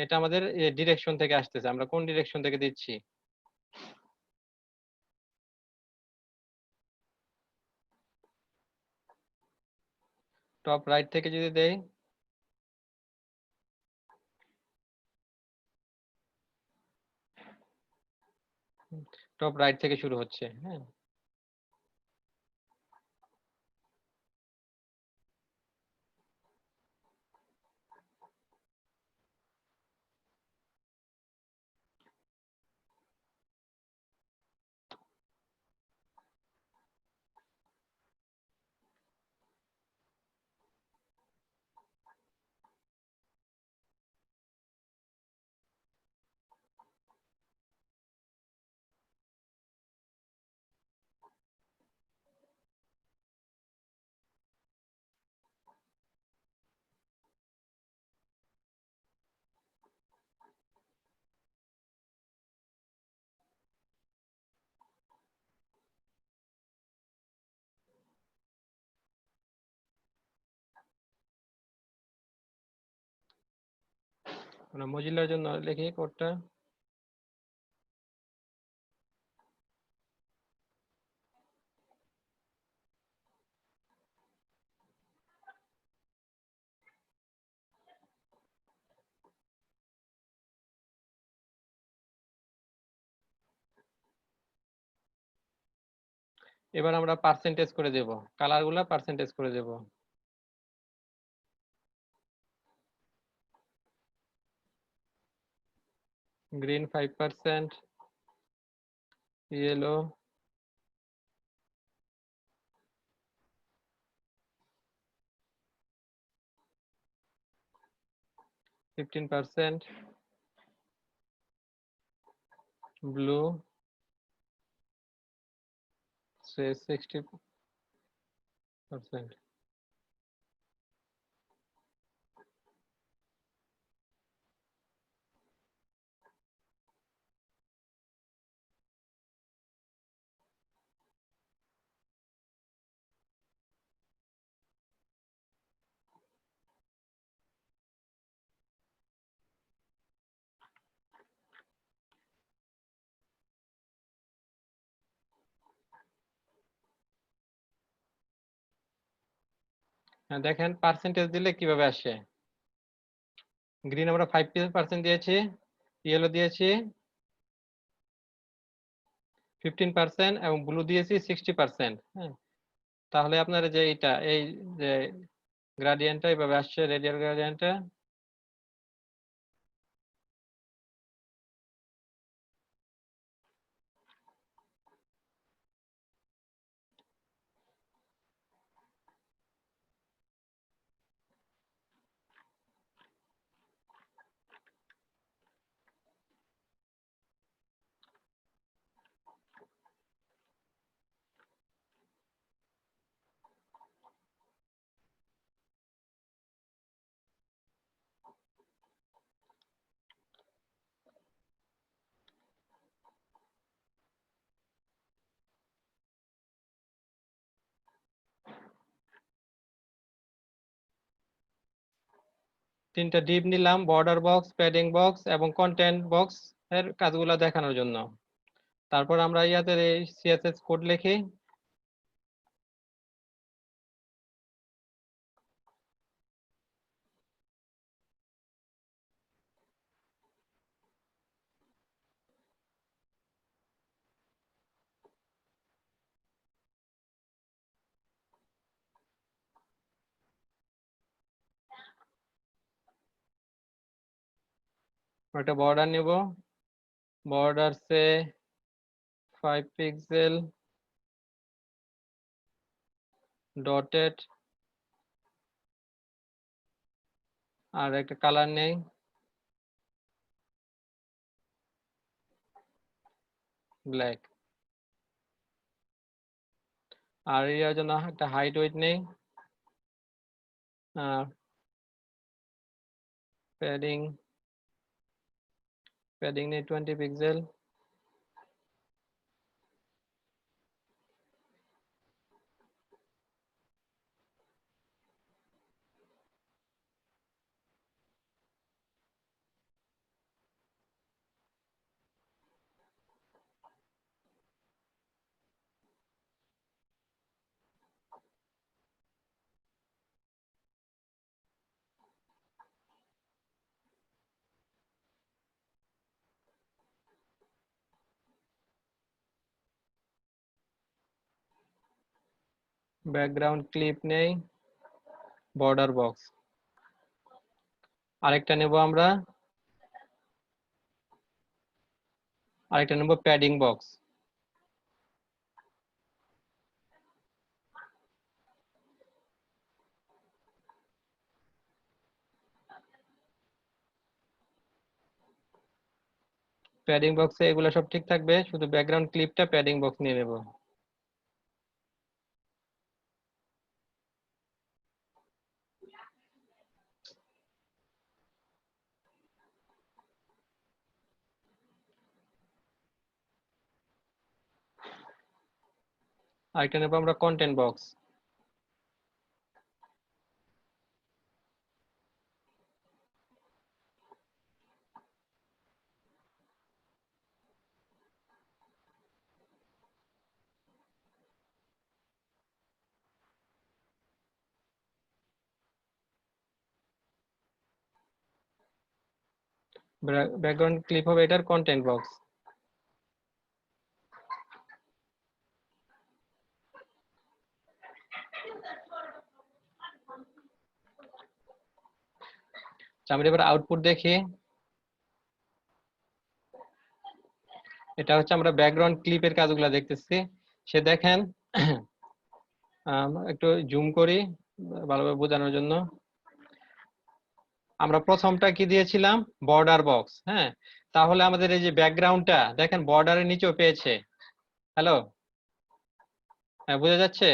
এটা আমাদের ডিরেকশন থেকে আসতেছে, আমরা কোন ডিরেকশন থেকে দিচ্ছি। টপ রাইট থেকে যদি দেই, টপ রাইট থেকে শুরু হচ্ছে, হ্যাঁ। আমরা মজিলার জন্য লিখি কোডটা। এবার আমরা পার্সেন্টেজ করে দেব, কালারগুলা পার্সেন্টেজ করে দেব। Green 5%, yellow 15%, blue 60%। হ্যাঁ, দেখেন পার্সেন্টেজ দিলে কিভাবে আসে। গ্রিন আমরা 5% দিয়েছি, ইয়েলো দিয়েছি 15% এবং ব্লু দিয়েছি 60%, হ্যাঁ। তাহলে আপনার যে এই যে গ্রাডিয়েন্টটা এইভাবে আসছে, রেডিয়াল গ্রাডিয়েন্টটা। তিনটা ডিপ নিলাম, বর্ডার বক্স, প্যাডিং বক্স এবং কন্টেন্ট বক্স এর কাজগুলো দেখানোর জন্য। তারপর আমরা ইয়াতে সিএসএস কোড লিখি। একটা বর্ডার নিব, बॉर्डर से 5 पिक्सल डॉटेड আর একটা কালার নেই, ব্ল্যাক। আর এর জন্য একটা হাইট ওয়েট নেই, আর প্যাডিং নেই 20 পিক্সেল। ব্যাকগ্রাউন্ড ক্লিপ নেই, বর্ডার বক্স। আরেকটা নেব আমরা, আরেকটা নেব প্যাডিং বক্স। প্যাডিং বক্সে এগুলো সব ঠিক থাকবে, শুধু ব্যাকগ্রাউন্ড ক্লিপটা প্যাডিং বক্স নিয়ে নেব। আরেকটা নেব আমরা কন্টেন্ট বক্স। ব্যাকগ্রাউন্ড ক্লিপ হবে এটার কন্টেন্ট বক্স। আমরা এবার আউটপুট দেখি। এটা হচ্ছে আমরা ব্যাকগ্রাউন্ড ক্লিপের কাজগুলো দেখতেছি। সে দেখেন, একটু জুম করি ভালোভাবে বোঝানোর জন্য। আমরা প্রথমটা কি দিয়েছিলাম, বর্ডার বক্স। হ্যাঁ, তাহলে আমাদের এই যে ব্যাকগ্রাউন্ডটা দেখেন বর্ডারের নিচেও পেয়েছে। হ্যালো, হ্যাঁ বোঝা যাচ্ছে?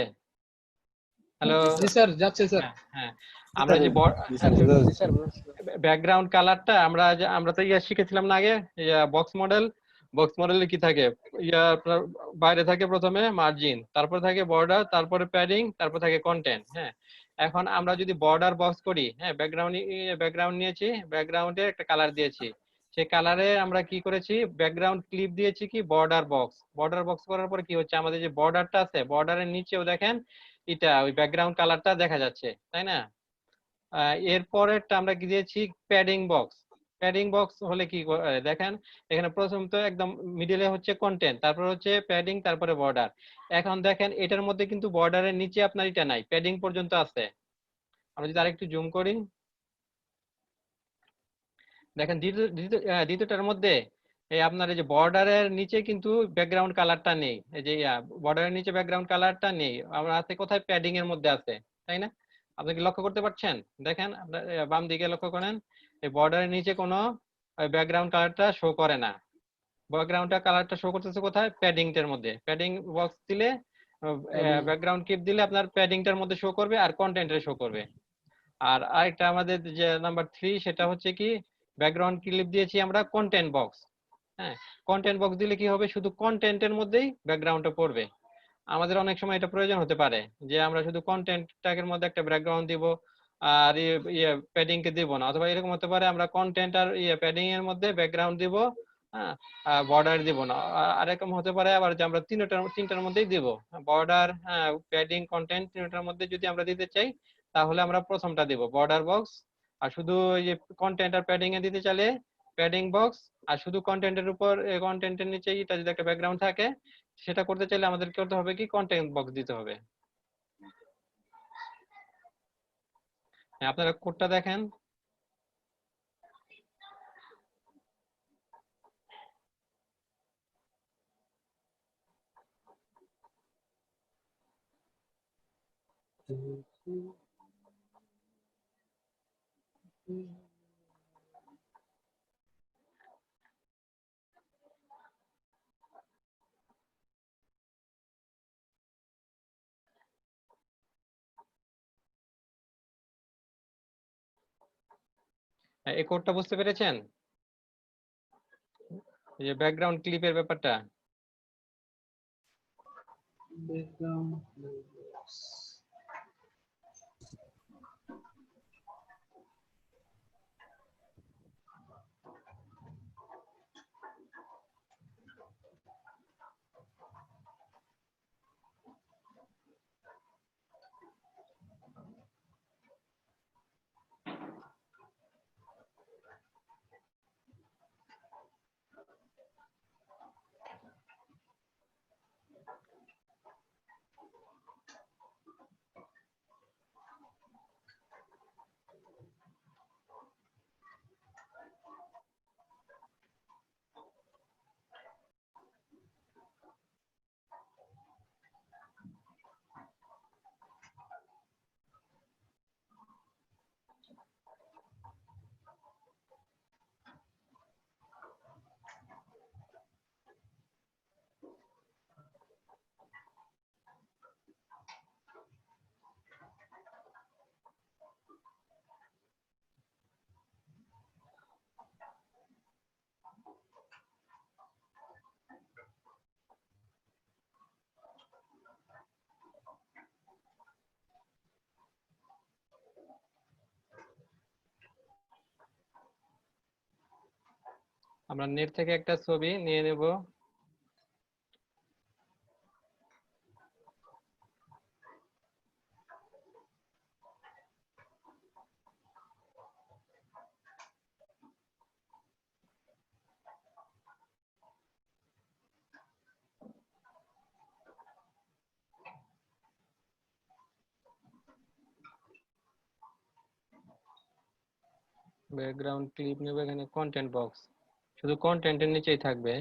হ্যালো, জি স্যার, যাচ্ছে স্যার। হ্যাঁ আমরা যে জি স্যার বোঝা যাচ্ছে। ব্যাকগ্রাউন্ড কালারটা আমরা তো ইয়া শিখেছিলাম না আগে, বক্স মডেল। বক্স মডেলে কি থাকে, আপনার বাইরে থাকে প্রথমে মার্জিন, তারপর থাকে বর্ডার, তারপরে প্যাডিং, তারপর থাকে কন্টেন্ট। হ্যাঁ, এখন আমরা যদি বর্ডার বক্স করি, হ্যাঁ ব্যাকগ্রাউন্ড নিয়েছি, ব্যাকগ্রাউন্ডে একটা কালার দিয়েছি, সেই কালারে আমরা কি করেছি, ব্যাকগ্রাউন্ড ক্লিপ দিয়েছি কি বর্ডার বক্স। বর্ডার বক্স করার পরে কি হচ্ছে, আমাদের যে বর্ডারটা আছে বর্ডারের নিচেও দেখেন এটা ওই ব্যাকগ্রাউন্ড কালারটা দেখা যাচ্ছে, তাই না? এরপরেরটা আমরা কি দিয়েছি, প্যাডিং বক্স। প্যাডিং বক্স হলে কি দেখেন, এখানে প্রথম তো একদম মিডিলে হচ্ছে কন্টেন্ট, তারপর হচ্ছে প্যাডিং, তারপরে বর্ডার। এখন দেখেন এটার মধ্যে কিন্তু বর্ডারের নিচে আপনার এটা নাই, প্যাডিং পর্যন্ত আছে। আমরা যদি আরেকটু জুম করি, দেখেন দ্বিতীয়টার মধ্যে এই আপনার এই যে বর্ডারের নিচে কিন্তু ব্যাকগ্রাউন্ড কালারটা নেই, এই যে বর্ডারের নিচে ব্যাকগ্রাউন্ড কালারটা নেই, আমরা আছে কোথায়, প্যাডিং এর মধ্যে আছে, তাই না? আপনি কি লক্ষ্য করতে পারছেন? দেখেন আপনার বাম দিকে লক্ষ্য করেন, এই বর্ডারের নিচে কোনো ব্যাকগ্রাউন্ড কালারটা শো করে না। ব্যাকগ্রাউন্ডটা কালারটা শো করতেছে কোথায়, প্যাডিং টার মধ্যে। প্যাডিং বক্স দিলে, ব্যাকগ্রাউন্ড ক্লিপ দিলে আপনার প্যাডিংটার মধ্যে শো করবে আর কন্টেন্টে শো করবে। আর আরেকটা আমাদের যে নাম্বার 3, সেটা হচ্ছে কি, ব্যাকগ্রাউন্ড ক্লিপ দিয়েছি আমরা কন্টেন্ট বক্স। হ্যাঁ, কন্টেন্ট বক্স দিলে কি হবে, শুধু কন্টেন্টের মধ্যেই ব্যাকগ্রাউন্ডটা পড়বে। আমাদের অনেক সময় এটা প্রয়োজন হতে পারে যে আমরা শুধু কন্টেন্ট ট্যাগের মধ্যে একটা ব্যাকগ্রাউন্ড দিব আর প্যাডিং কে দিব না, অথবা এরকম হতে পারে আমরা কন্টেন্ট আর প্যাডিং এর মধ্যে ব্যাকগ্রাউন্ড দিব হ্যাঁ, বর্ডার দিব না। আরেকম হতে পারে আবার যে আমরা তিনটার মধ্যেই দিব বর্ডার, হ্যাঁ, প্যাডিং, কন্টেন্ট তিনটার মধ্যে যদি আমরা দিতে চাই তাহলে আমরা প্রথমটা দিব বর্ডার বক্স। আর শুধু ওই যে কন্টেন্ট আর প্যাডিং এ দিতে চাইলে প্যাডিং বক্স। আর শুধু কন্টেন্টের উপর, কন্টেন্টের নিচে এটা যদি একটা ব্যাকগ্রাউন্ড থাকে সেটা করতে চাইলে আমাদের করতে হবে কি কন্টেন্ট বক্স দিতে হবে। হ্যাঁ, আপনারা কোডটা দেখেন। হ্যাঁ, এই কোডটা বুঝতে পেরেছেন? এই যে ব্যাকগ্রাউন্ড ক্লিপের ব্যাপারটা। আমরা নেট থেকে একটা ছবি নিয়ে নেব। ব্যাকগ্রাউন্ড ক্লিপ নেব, এখানে কন্টেন্ট বক্স শুধু কন্টেন্টের নিচেই থাকবে।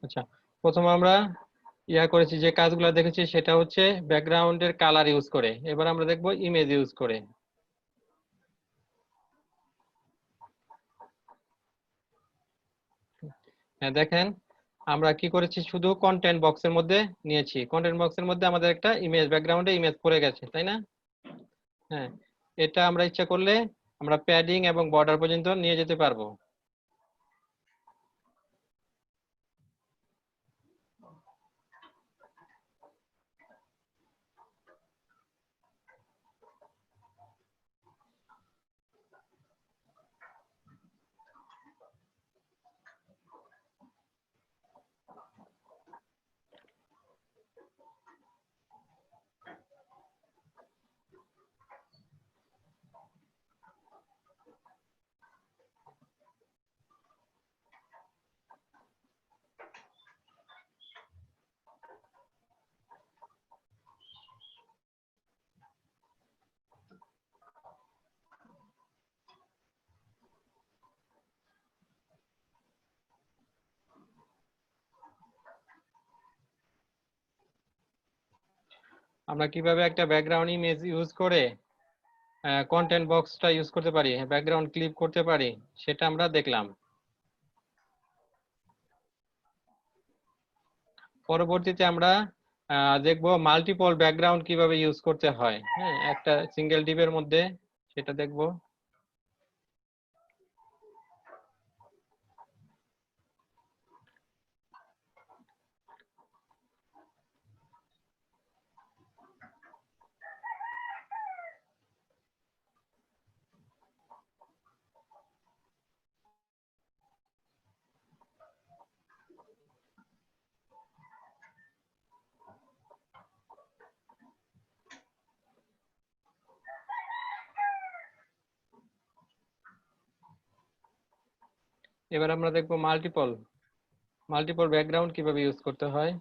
আচ্ছা, প্রথমে আমরা করেছি, যে কাজগুলো দেখেছি সেটা হচ্ছে ব্যাকগ্রাউন্ডের কালার ইউজ করে। এবার আমরা দেখব ইমেজ ইউজ করে। হ্যাঁ, দেখেন আমরা কি করেছি, শুধু কন্টেন্ট বক্সের মধ্যে নিয়েছি। কন্টেন্ট বক্সের মধ্যে আমাদের একটা ইমেজ, ব্যাকগ্রাউন্ডে ইমেজ পড়ে গেছে, তাই না? হ্যাঁ, এটা আমরা ইচ্ছা করলে আমরা প্যাডিং এবং বর্ডার পর্যন্ত নিয়ে যেতে পারবো। আমরা কিভাবে একটা ব্যাকগ্রাউন্ড ইমেজ ইউজ করে কন্টেন্ট বক্সটা ইউজ করতে পারি, ব্যাকগ্রাউন্ড ক্লিপ করতে পারি, সেটা আমরা দেখলাম। পরবর্তীতে আমরা দেখবো মাল্টিপল ব্যাকগ্রাউন্ড কিভাবে ইউজ করতে হয়, হ্যাঁ, একটা সিঙ্গেল ডিপের মধ্যে, সেটা দেখবো। এবার আমরা দেখবো মাল্টিপল ব্যাকগ্রাউন্ড কিভাবে ইউজ করতে হয়।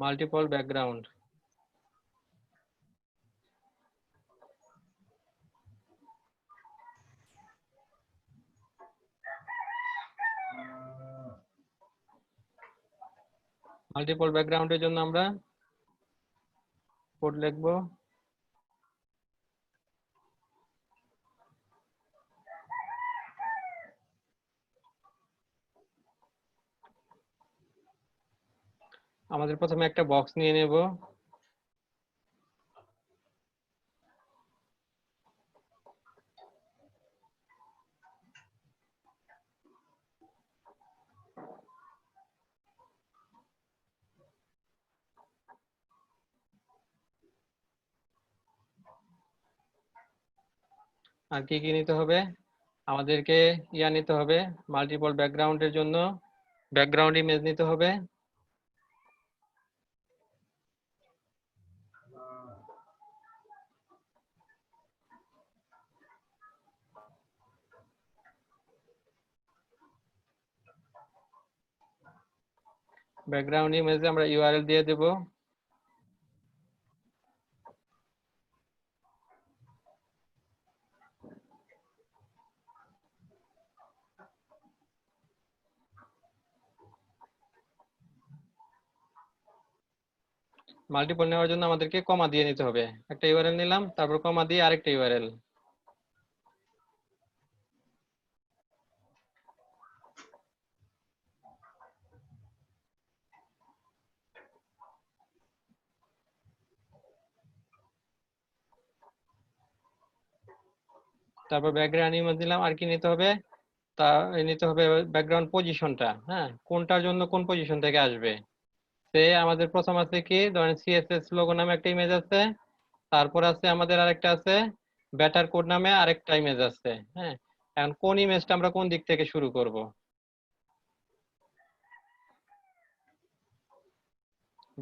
মাল্টিপল ব্যাকগ্রাউন্ড, মাল্টিপল ব্যাকগ্রাউন্ডের জন্য আমরা কোড লিখবো। আমাদের প্রথমে একটা বক্স নিয়ে নেব। আর কি কি নিতে হবে, আমাদেরকে নিতে হবে মাল্টিপল ব্যাকগ্রাউন্ডের জন্য ব্যাকগ্রাউন্ড ইমেজ নিতে হবে। ব্যাকগ্রাউন্ড ইমেজে আমরা ইউআরএল দিয়ে দেব। মাল্টিপল নেওয়ার জন্য আমাদেরকে কমা দিয়ে নিতে হবে। একটা ইউআরএল নিলাম, তারপর কমা দিয়ে আরেকটা ইউআরএল। তারপর ব্যাকগ্রাউন্ড ইমেজ দিলাম। আর কি নিতে হবে, তা নিতে হবে ব্যাকগ্রাউন্ড পজিশনটা, হ্যাঁ, কোনটার জন্য কোন পজিশন থেকে আসবে। সে আমাদের প্রথম আছে কি, ধরেন সিএসএস লোগো নামে একটা ইমেজ আছে, তারপর আছে আমাদের আরেকটা আছে ব্যাটার কোড নামে আরেকটা ইমেজ আছে, হ্যাঁ। এখন কোন ইমেজটা আমরা কোন দিক থেকে শুরু করব,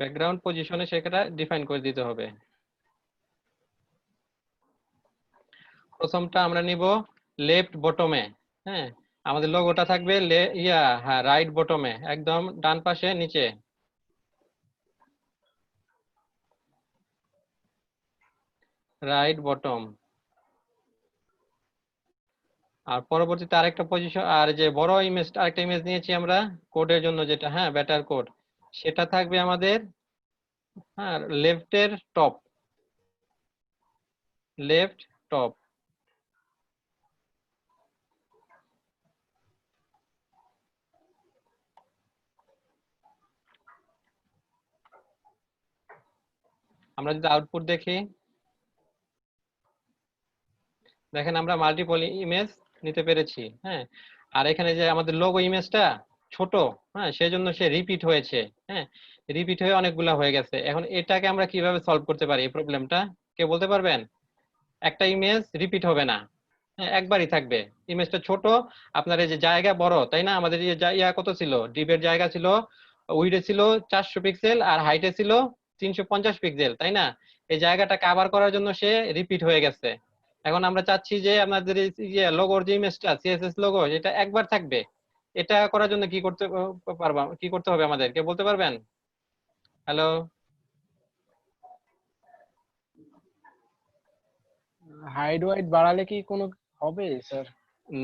ব্যাকগ্রাউন্ড পজিশনে সেটা ডিফাইন করে দিতে হবে। প্রথমটা আমরা নিব লেফট বটমে, হ্যাঁ, আমাদের লোগোটা থাকবে হ্যাঁ রাইট বটমে, একদম ডান পাশে নিচে। Right bottom. আর পরবর্তীতে আরেকটা পজিশন, আর যে বড় ইমেজ আরেকটা ইমেজ নিয়েছি আমরা কোডের জন্য, যেটা হ্যাঁ ব্যাটার কোড, সেটা থাকবে আমাদের হ্যাঁ লেফটের টপ, লেফট টপ। আমরা যদি আউটপুট দেখি, দেখেন আমরা মাল্টিপল ইমেজ নিতে পেরেছি, হ্যাঁ। আর এখানে যে আমাদের লোগো ইমেজটা ছোট, হ্যাঁ, সেজন্য সে রিপিট হয়েছে, হ্যাঁ, রিপিট হয়ে অনেকগুলা হয়ে গেছে। এখন এটাকে আমরা কিভাবে সলভ করতে পারি এই প্রবলেমটা, কে বলতে পারবেন? একটা ইমেজ রিপিট হবে না, হ্যাঁ, একবারই থাকবে। ইমেজটা ছোট, আপনার এই যে জায়গা বড়, তাই না? আমাদের কত ছিল, ডিপের জায়গা ছিল, উইডে ছিল 400 পিক্সেল আর হাইটে ছিল 350 পিক্সেল, তাই না? এই জায়গাটা কভার করার জন্য সে রিপিট হয়ে গেছে। এখন আমরা চাচ্ছি যে আমাদের লোগোর যে ইমেজটা সিএসএস লোগো এটা একবার থাকবে। এটা করার জন্য কি করতে পারবা, কি করতে হবে আমাদের, কে বলতে পারবেন? হ্যালো, হাইড ওয়াইড বাড়ালে কি কোনো হবে স্যার?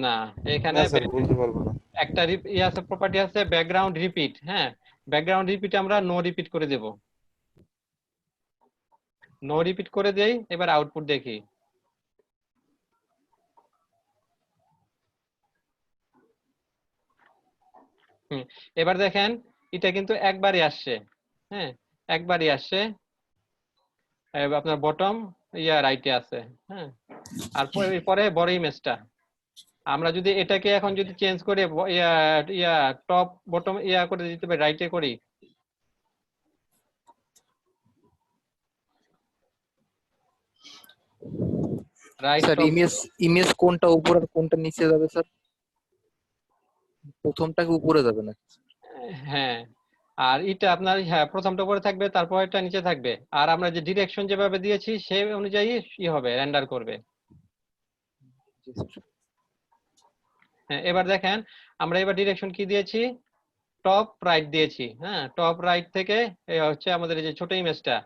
না এখানে না স্যার বলতে পারবো না। একটা আছে প্রপার্টি আছে ব্যাকগ্রাউন্ড রিপিট। হ্যাঁ, ব্যাকগ্রাউন্ড রিপিট আমরা নো রিপিট করে দেব, নো রিপিট করে দেই। এবার আউটপুট দেখি। এবার দেখেন এটা কিন্তু একবারই আসছে। হ্যাঁ, একবারই আসছে। আপনার বটম রাইটে আছে। হ্যাঁ, আর পরে বড় ইমেজটা আমরা যদি এটাকে এখন যদি চেঞ্জ করে টপ বটম করে দিতে পারি, রাইটে করি, রাইট স্যার টপ। ইমেজ কোনটা উপর আর কোনটা নিচে যাবে স্যার? প্রথমটা কি উপরে যাবে না? হ্যাঁ, আর এটা আপনার প্রথমটা উপরে থাকবে, তারপর এটা নিচে থাকবে। আর আমরা যে ডিরেকশন যেভাবে দিয়েছি সেই অনুযায়ী হবে, রেন্ডার করবে। জি স্যার। হ্যাঁ, এবার দেখেন আমরা এবার ডিরেকশন কি দিয়েছি, টপ রাইট দিয়েছি। হ্যাঁ, টপ রাইট থেকে হচ্ছে আমাদের এই যে ছোট ইমেজটা।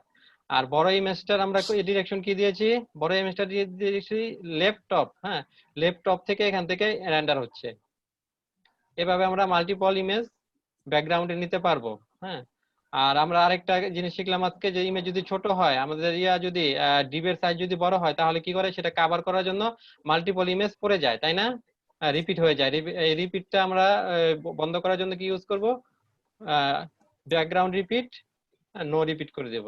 আর বড় ইমেজটার আমরা ডিরেকশন কি দিয়েছি, বড় ইমেজটা দিয়ে দিয়েছি লেফট টপ। হ্যাঁ, লেফট টপ থেকে এখান থেকে রেন্ডার হচ্ছে। এভাবে আমরা মাল্টিপল ইমেজ ব্যাকগ্রাউন্ডে নিতে পারবো। হ্যাঁ, আর আমরা আরেকটা জিনিস শিখলাম আজকে, যে ইমেজ যদি ছোট হয়, আমাদের যদি ডিবের সাইজ যদি বড় হয়, তাহলে কি করে সেটা কভার করার জন্য মাল্টিপল ইমেজ পড়ে যায়, তাই না? রিপিট হয়ে যায়। এই রিপিটটা আমরা বন্ধ করার জন্য কি ইউজ করব, ব্যাকগ্রাউন্ড রিপিট নো রিপিট করে দেব।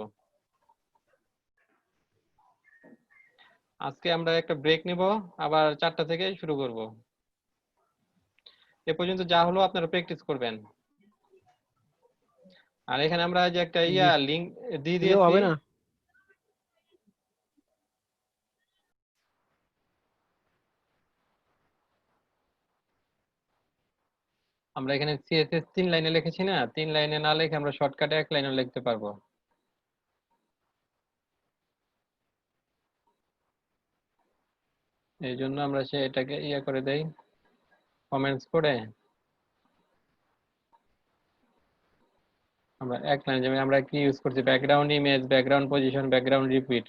আজকে আমরা একটা ব্রেক নিব, আবার 4টা থেকে শুরু করব। এ পর্যন্ত যা হলো আপনারা প্র্যাকটিস করবেন। আর এখানে আমরা যে একটা লিংক দিয়ে দিয়েছি, হবে না? আমরা এখানে সিএসএস 3 লাইনে লিখেছি না, 3 লাইনে না লিখে আমরা শর্টকাটে 1 লাইনে লিখতে পারবো। এই জন্য আমরা এটাকে করে দেই, কমেন্টস করে আমরা 1 লাইন, যেমন আমরা কি ইউজ করছি, background image, background position, background repeat,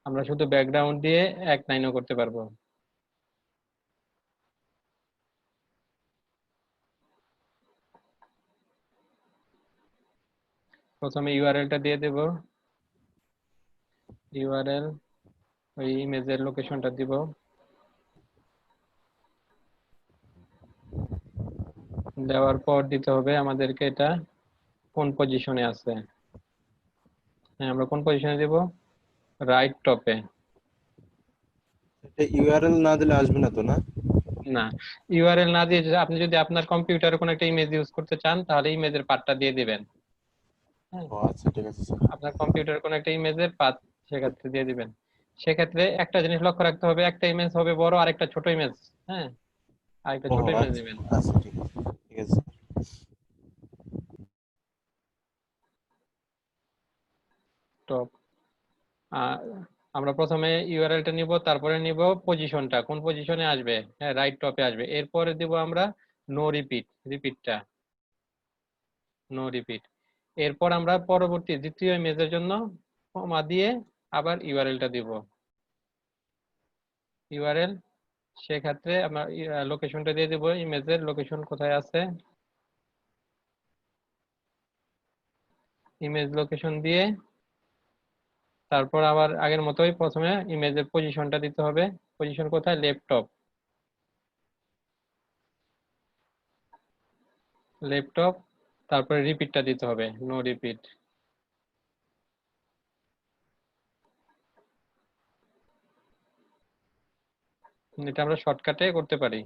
আমরা শুধু ব্যাকগ্রাউন্ড দিয়ে 1 লাইনও করতে পারবো। প্রথমে ইউআরএলটা দিয়ে দেব, ইউআরএল ওই ইমেজের লোকেশনটা দিব, দেওয়ার পর দিতে হবে আমাদেরকে এটা কোন পজিশনে আছে। হ্যাঁ, আমরা কোন পজিশনে দেব, রাইট টপে। এটা ইউআরএল না দিলে আসবে না তো, না? না, ইউআরএল না দিয়ে আপনি যদি আপনার কম্পিউটারে কোনো একটা ইমেজ ইউজ করতে চান, তাহলে ইমেজের পাথটা দিয়ে দিবেন। হ্যাঁ, ও আচ্ছা, ঠিক আছে স্যার। আপনার কম্পিউটারে কোনো একটা ইমেজের পাথ সেক্ষেত্রে দিয়ে দিবেন। সেক্ষেত্রে একটা জিনিস লক্ষ্য রাখতে হবে, একটা ইমেজ হবে বড় আর একটা ছোট ইমেজ। হ্যাঁ, আরেকটা ও ছোট ইমেজ আচ্ছা দিবেন। আচ্ছা, ঠিক আছে ঠিক আছে। টপ আমরা প্রথমে ইউআরএলটা নিব, তারপরে নিব পজিশনটা, কোন পজিশনে আসবে। হ্যাঁ, রাইট টপে আসবে। এরপরে দিব আমরা নো রিপিট, রিপিটটা নো রিপিট। এরপর আমরা পরবর্তী দ্বিতীয় ইমেজের জন্য কমা দিয়ে আবার ইউআরএলটা দিব, ইউআরএল। সেক্ষেত্রে আমরা লোকেশনটা দিয়ে দেব, ইমেজের লোকেশন কোথায় আছে, ইমেজ লোকেশন দিয়ে তারপর আবার আগের মতোই প্রথমে ইমেজের পজিশনটা দিতে হবে। পজিশন কোথায়, ল্যাপটপ, ল্যাপটপ। তারপরে রিপিটটা দিতে হবে, নো রিপিট। এটা আমরা শর্টকাটে করতে পারি।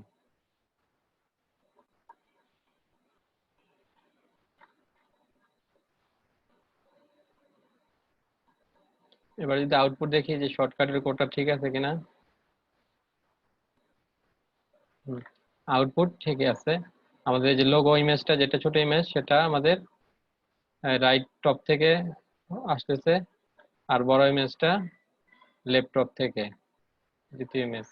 এবার যদি আউটপুট দেখি যে শর্টকাটের কোডটা ঠিক আছে কিনা, আউটপুট ঠিকই আছে। আমাদের যে লোগো ইমেজটা, যেটা ছোট ইমেজ, সেটা আমাদের রাইট টপ থেকে আসতেছে, আর বড় ইমেজটা ল্যাপটপ থেকে, দ্বিতীয় ইমেজ।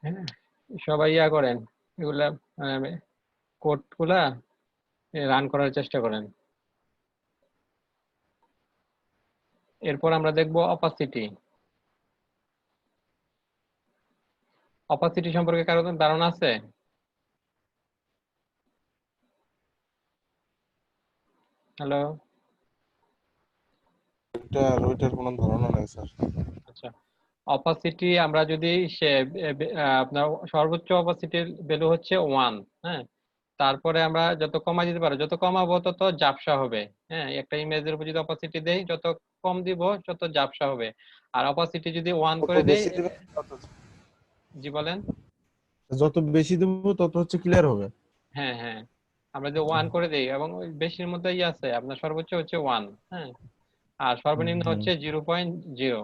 হ্যাঁ, সবাই ইয়া করেন, এগুলা কোড গুলা রান করার চেষ্টা করেন। এরপর আমরা দেখব অপাসিটি। অপাসিটি সম্পর্কে কারো ধারণা আছে? হ্যালো, ওইটার কোনো ধারণা নাই স্যার। আচ্ছা। অপাসিটি আমরা যদি আপনার সর্বোচ্চ অপাসিটির ভ্যালু হচ্ছে 1, হ্যাঁ। তারপরে আমরা যত কমাই দিতে পারো, যত কমাবো তত ঝাপসা হবে। হ্যাঁ, একটা ইমেজের উপর যদি অপাসিটি দেই, যত কম দিব তত ঝাপসা হবে। আর অপাসিটি যদি 1 যত করে দেই, বেশি দেবেন জি বলেন। যত বেশি দেবো তত হচ্ছে ক্লিয়ার হবে। হ্যাঁ, হ্যাঁ, আমরা যদি 1 করে দেই, এবং ওই বেশির মধ্যেই আছে, আপনার সর্বোচ্চ হচ্ছে 1, হ্যাঁ, আর সর্বনিম্ন হচ্ছে 0.0।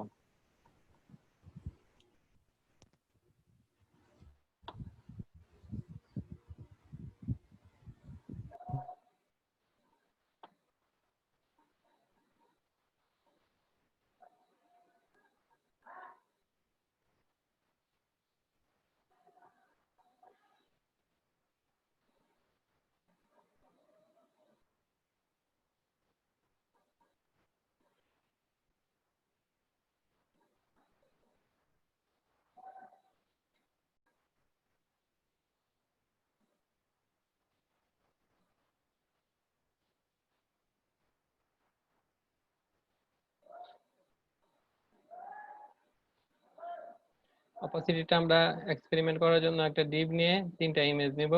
অপাসিটিটা আমরা এক্সপেরিমেন্ট করার জন্য একটা ডিভ নিয়ে 3টা ইমেজ নিব,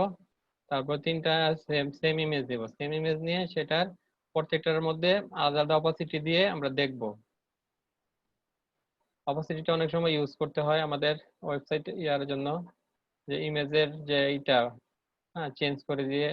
তারপর 3টা সেম ইমেজ দিব। সেম ইমেজ নিয়ে সেটার প্রত্যেকটার মধ্যে আলাদা আলাদা অপাসিটি দিয়ে আমরা দেখব। অপাসিটিটা অনেক সময় ইউজ করতে হয় আমাদের ওয়েবসাইট ইয়ার জন্য, যে ইমেজের যে এইটা, হ্যাঁ, চেঞ্জ করে দিয়ে।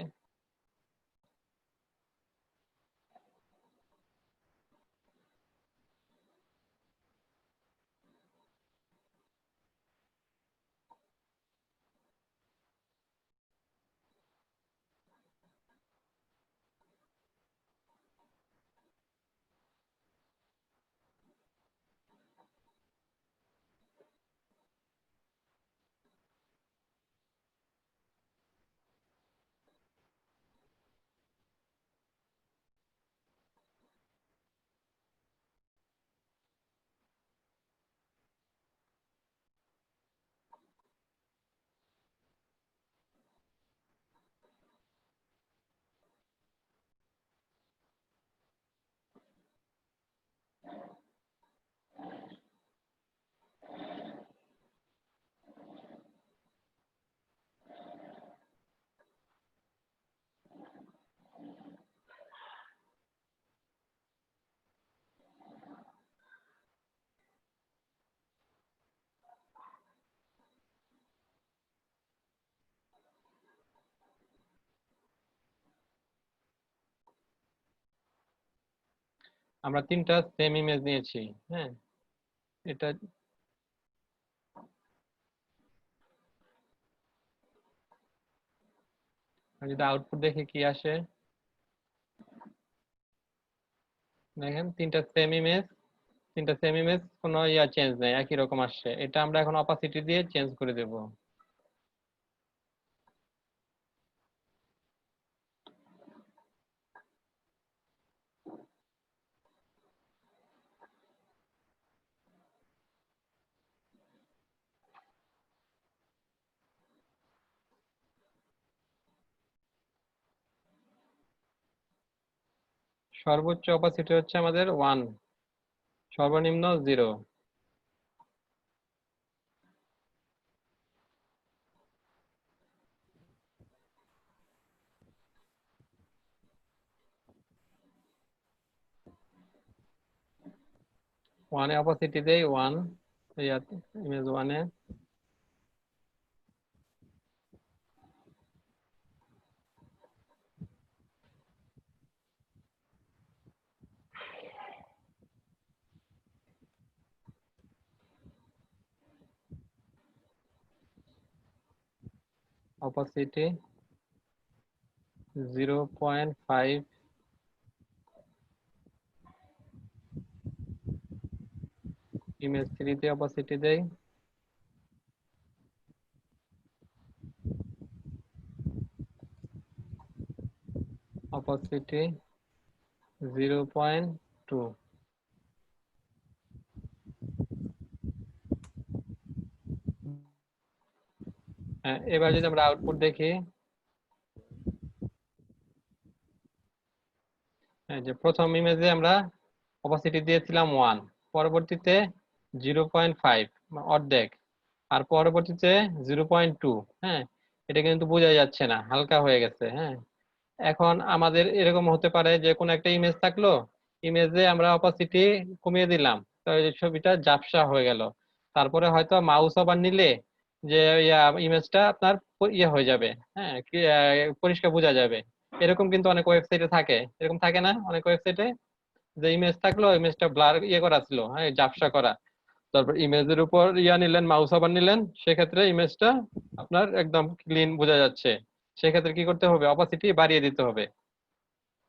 আমরা 3টা সেম ইমেজ নিয়েছি, হ্যাঁ। এটা যদি আউটপুট দেখি কি আসে, দেখেন 3টা সেম ইমেজ, কোনো ইয়া চেঞ্জ নেই, একই রকম আসছে। এটা আমরা এখন অপাসিটি দিয়ে চেঞ্জ করে দেব। সর্বোচ্চ অপাসিটি হচ্ছে আমাদের 1, সর্বনিম্ন 0। ওয়ানে অপাসিটি দেই 1, ইমেজ 1-এ। opacity 0.5 image 3 তে opacity দেই opacity 0.2 এবার যদি আমরা আউটপুট দেখি যে প্রথম ইমেজে আমরা অপাসিটি দিয়েছিলাম 1 পরবর্তীতে 0.5 অর্ধেক আর পরবর্তীতে 0.2 হ্যাঁ এটা কিন্তু বোঝা যাচ্ছে না হালকা হয়ে গেছে হ্যাঁ এখন আমাদের এরকম হতে পারে যে কোনো একটা ইমেজ থাকলো ইমেজে আমরা অপাসিটি কমিয়ে দিলাম তো এই ছবিটা ঝাপসা হয়ে গেল তারপরে হয়তো মাউস আবার নিলে যে ইমেজটা আপনার ইয়ে হয়ে যাবে হ্যাঁ পরিষ্কার বোঝা যাবে এরকম কিন্তু অনেক ওয়েবসাইটে থাকে এরকম থাকে না অনেক ওয়েবসাইটে যে ইমেজ থাকলো ইমেজটা ব্লার করা ছিল হ্যাঁ ঝাপসা করা তারপর ইমেজের উপর নিলেন মাউস আবার নিলেন সেক্ষেত্রে ইমেজটা আপনার একদম ক্লিন বোঝা যাচ্ছে সেক্ষেত্রে কি করতে হবে অপাসিটি বাড়িয়ে দিতে হবে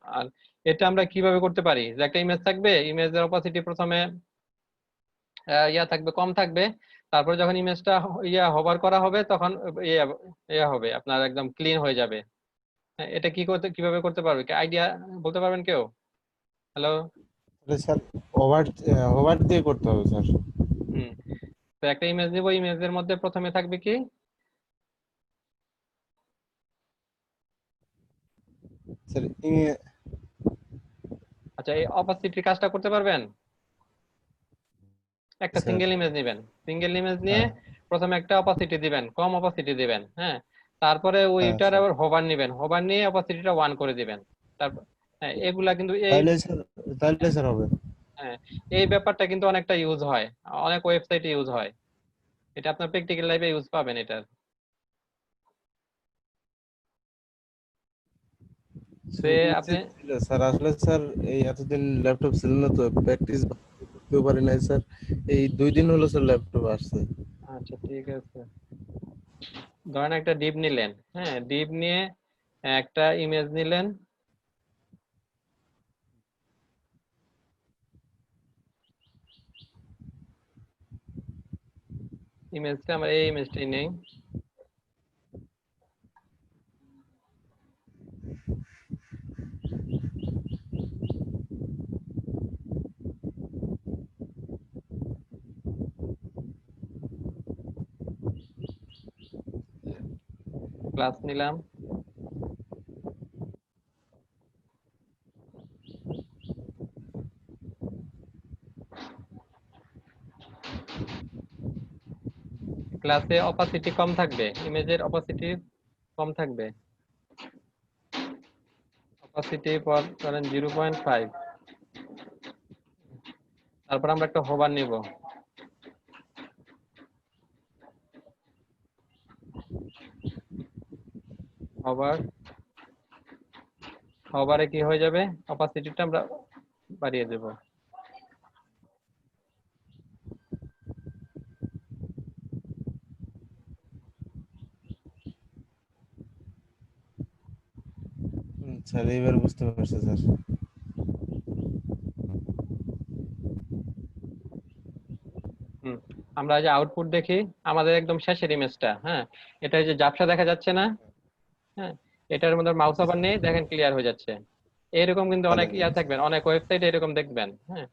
আর এটা আমরা কিভাবে করতে পারি যে একটা ইমেজ থাকবে ইমেজের অপাসিটি প্রথমে থাকবে কম থাকবে তারপর যখন ইমেজটা হোভার করা হবে তখন হবে আপনার একদম ক্লিন হয়ে যাবে এটা কিভাবে করতে পারবে কি আইডিয়া বলতে পারবেন কেউ হ্যালো স্যার ওভার ওভার দিয়ে করতে হবে স্যার। তো একটা ইমেজ নিব ইমেজের মধ্যে প্রথমে থাকবে কি স্যার আচ্ছা এই অপাসিটির কাজটা করতে পারবেন একটা স্যার। সিঙ্গেল ইমেজ নেবেন সিঙ্গেল ইমেজ নিয়ে প্রথমে একটা অপাসিটি দিবেন কম অপাসিটি দিবেন হ্যাঁ তারপরে ওইটার স্যার। আবার হোভার নেবেন হোভার নিয়ে অপাসিটিটা 1 করে দিবেন তারপর হ্যাঁ এগুলা কিন্তু তাহলে স্যার হবে। হ্যাঁ এই ব্যাপারটা কিন্তু অনেকটা ইউজ হয় অনেক ওয়েবসাইটে ইউজ হয় এটা আপনার প্র্যাকটিক্যাল লাইফে ইউজ পাবেন এটা সে আপনি স্যার আসলে স্যার এই এতদিন ল্যাপটপ ছিল না তো প্র্যাকটিস করতে পারি নাই স্যার এই 2 দিন হলো স্যার ল্যাপটপ আসছে। আচ্ছা ঠিক আছে ধরেন একটা ডিপ নিলেন হ্যাঁ ডিপ নিয়ে একটা ইমেজ নিলেন ইমেজটা আমরা এই ইমেজটাই নেই ক্লাস নিলাম ক্লাসে অপাসিটি কম থাকবে ইমেজের অপাসিটি কম থাকবে অপাসিটি পর ধরেন 0.5 তারপর আমরা একটা হোভার নিব হোভারে কি হয়ে যাবে অপাসিটিটা আমরা বাড়িয়ে দেব স্যার এবার বুঝতে পারছি স্যার। আমরা যে আউটপুট দেখি আমাদের একদম শেষের ইমেজটা হ্যাঁ এটা যে ঝাপসা দেখা যাচ্ছে না হ্যাঁ এটার মধ্যে মাউস ওভার নিয়ে দেখেন ক্লিয়ার হয়ে যাচ্ছে এরকম কিন্তু অনেক থাকবেন অনেক ওয়েবসাইটে এরকম দেখবেন হ্যাঁ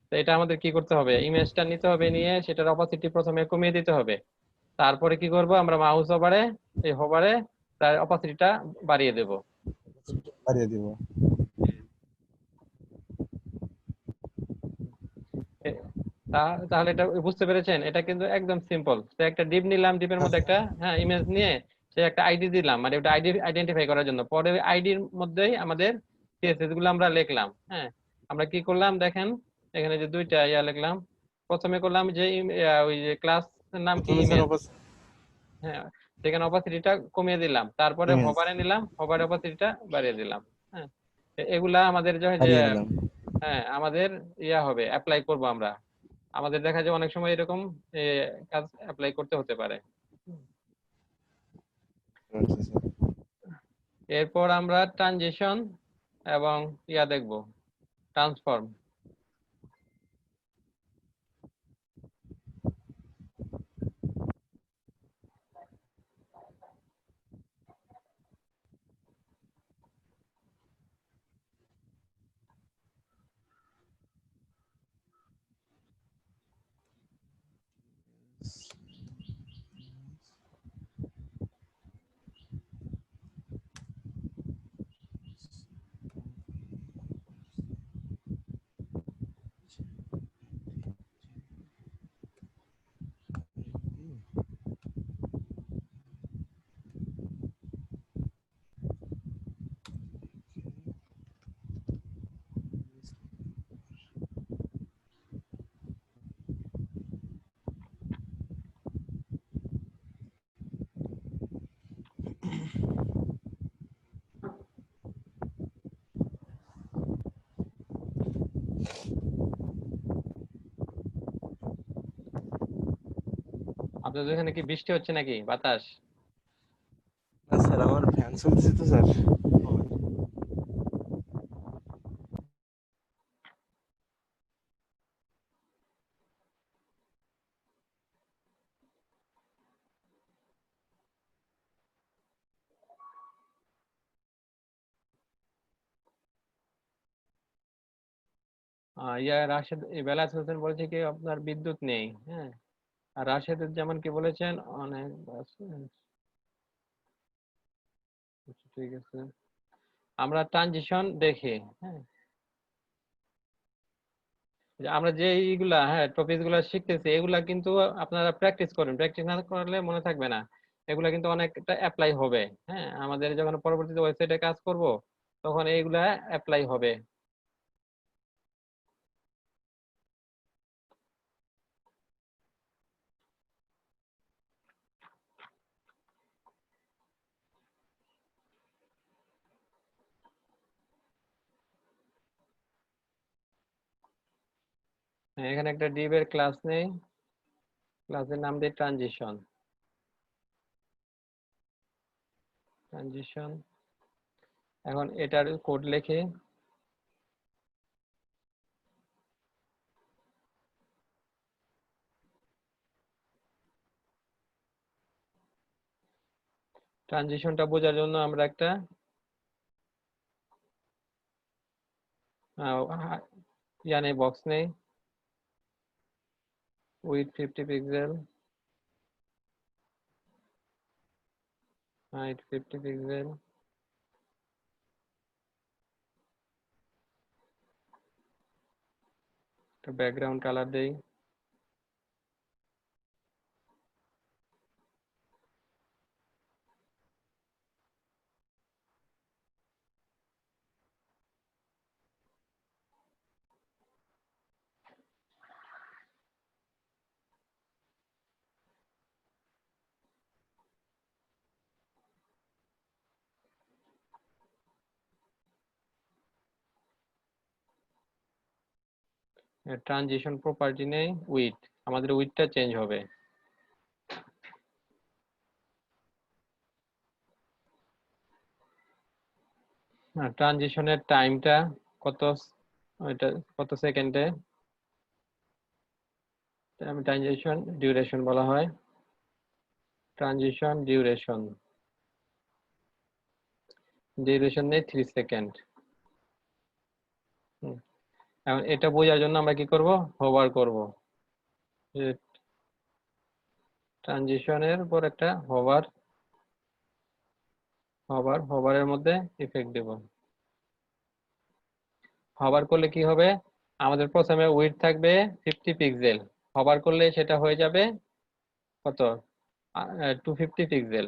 তো এটা আমাদের কি করতে হবে ইমেজটা নিতে হবে নিয়ে সেটার অপাসিটি প্রথমে কমিয়ে দিতে হবে তারপরে কি করব আমরা মাউস ওভারে এই হোভারে তার অপাসিটিটা বাড়িয়ে দেব বাড়িয়ে দিব। তাহলে এটা বুঝতে পেরেছেন এটা কিন্তু একদম সিম্পল তো একটা ডিপ নিলাম ডিপের মধ্যে একটা হ্যাঁ ইমেজ নিয়ে সে একটা আইডি দিলাম মানে ওটা আইডি আইডেন্টিফাই করার জন্য পরে আইডির মধ্যেই আমাদের সিএসএস গুলো আমরা লিখলাম হ্যাঁ আমরা কি করলাম দেখেন এখানে যে দুইটা লিখলাম প্রথমে করলাম যে ওই যে ক্লাস নাম কি ইমেজ হ্যাঁ সেখানে অপাসিটিটা কমিয়ে দিলাম তারপরে হোভারে নিলাম হোভার অপাসিটিটা বাড়িয়ে দিলাম হ্যাঁ এগুলা আমাদের যে হ্যাঁ আমাদের হবে অ্যাপ্লাই করব আমরা আমাদের দেখা যায় অনেক সময় এরকম কাজ অ্যাপ্লাই করতে হতে পারে এরপর আমরা ট্রানজিশন এবং ইয়া দেখব, ট্রান্সফর্ম। আপনাদের এখানে কি বৃষ্টি হচ্ছে নাকি, বাতাস? না স্যার, আমার ফ্যান চলছে তো স্যার। রাশেদ বেলায়েত হোসেন বলছে কি আপনার বিদ্যুৎ নেই। হ্যাঁ, আর রাশেদ যেমন কি বলেছেন অনেক আছে। আচ্ছা, ঠিক আছে, আমরা ট্রানজিশন দেখি। হ্যাঁ, যে আমরা যে এইগুলা টপিক গুলা শিখতেছি এগুলা কিন্তু আপনারা প্র্যাকটিস করেন, প্র্যাকটিস না করলে মনে থাকবে না। এগুলা কিন্তু অনেকটা অ্যাপ্লাই হবে। হ্যাঁ, আমাদের যখন পরবর্তীতে ওয়েবসাইটে কাজ করব তখন এইগুলা অ্যাপ্লাই হবে। এখানে একটা ডিভ এর ক্লাস নেই, ক্লাসের নাম দিয়ে ট্রানজিশন। ট্রানজিশন, এখন এটার কোড লিখে ট্রানজিশনটা বোঝার জন্য আমরা একটা ইয়ানে বক্স নেই উইথ 50 পিক্সেল, হাইট 50 পিক্সেল, একটা ব্যাকগ্রাউন্ড কালার দেই। ট্রানজিশন প্রপার্টি নেই উইথ, আমাদের উইথটা চেঞ্জ হবে। ট্রানজিশনের টাইমটা কত, এটা কত সেকেন্ডে, ট্রানজিশন ডিউরেশন বলা হয়। ট্রানজিশন ডিউরেশন, ডিউরেশন নেই 3 সেকেন্ড। এখন এটা বোঝার জন্য আমরা কি করব, হোভার করব, ট্রানজিশনের উপর একটা হোভার, হোভারের মধ্যে ইফেক্ট দেব। হোভার করলে কি হবে, আমাদের প্রথমে উইডথ থাকবে 50 পিক্সেল, হোভার করলে সেটা হয়ে যাবে কত, 250 পিক্সেল।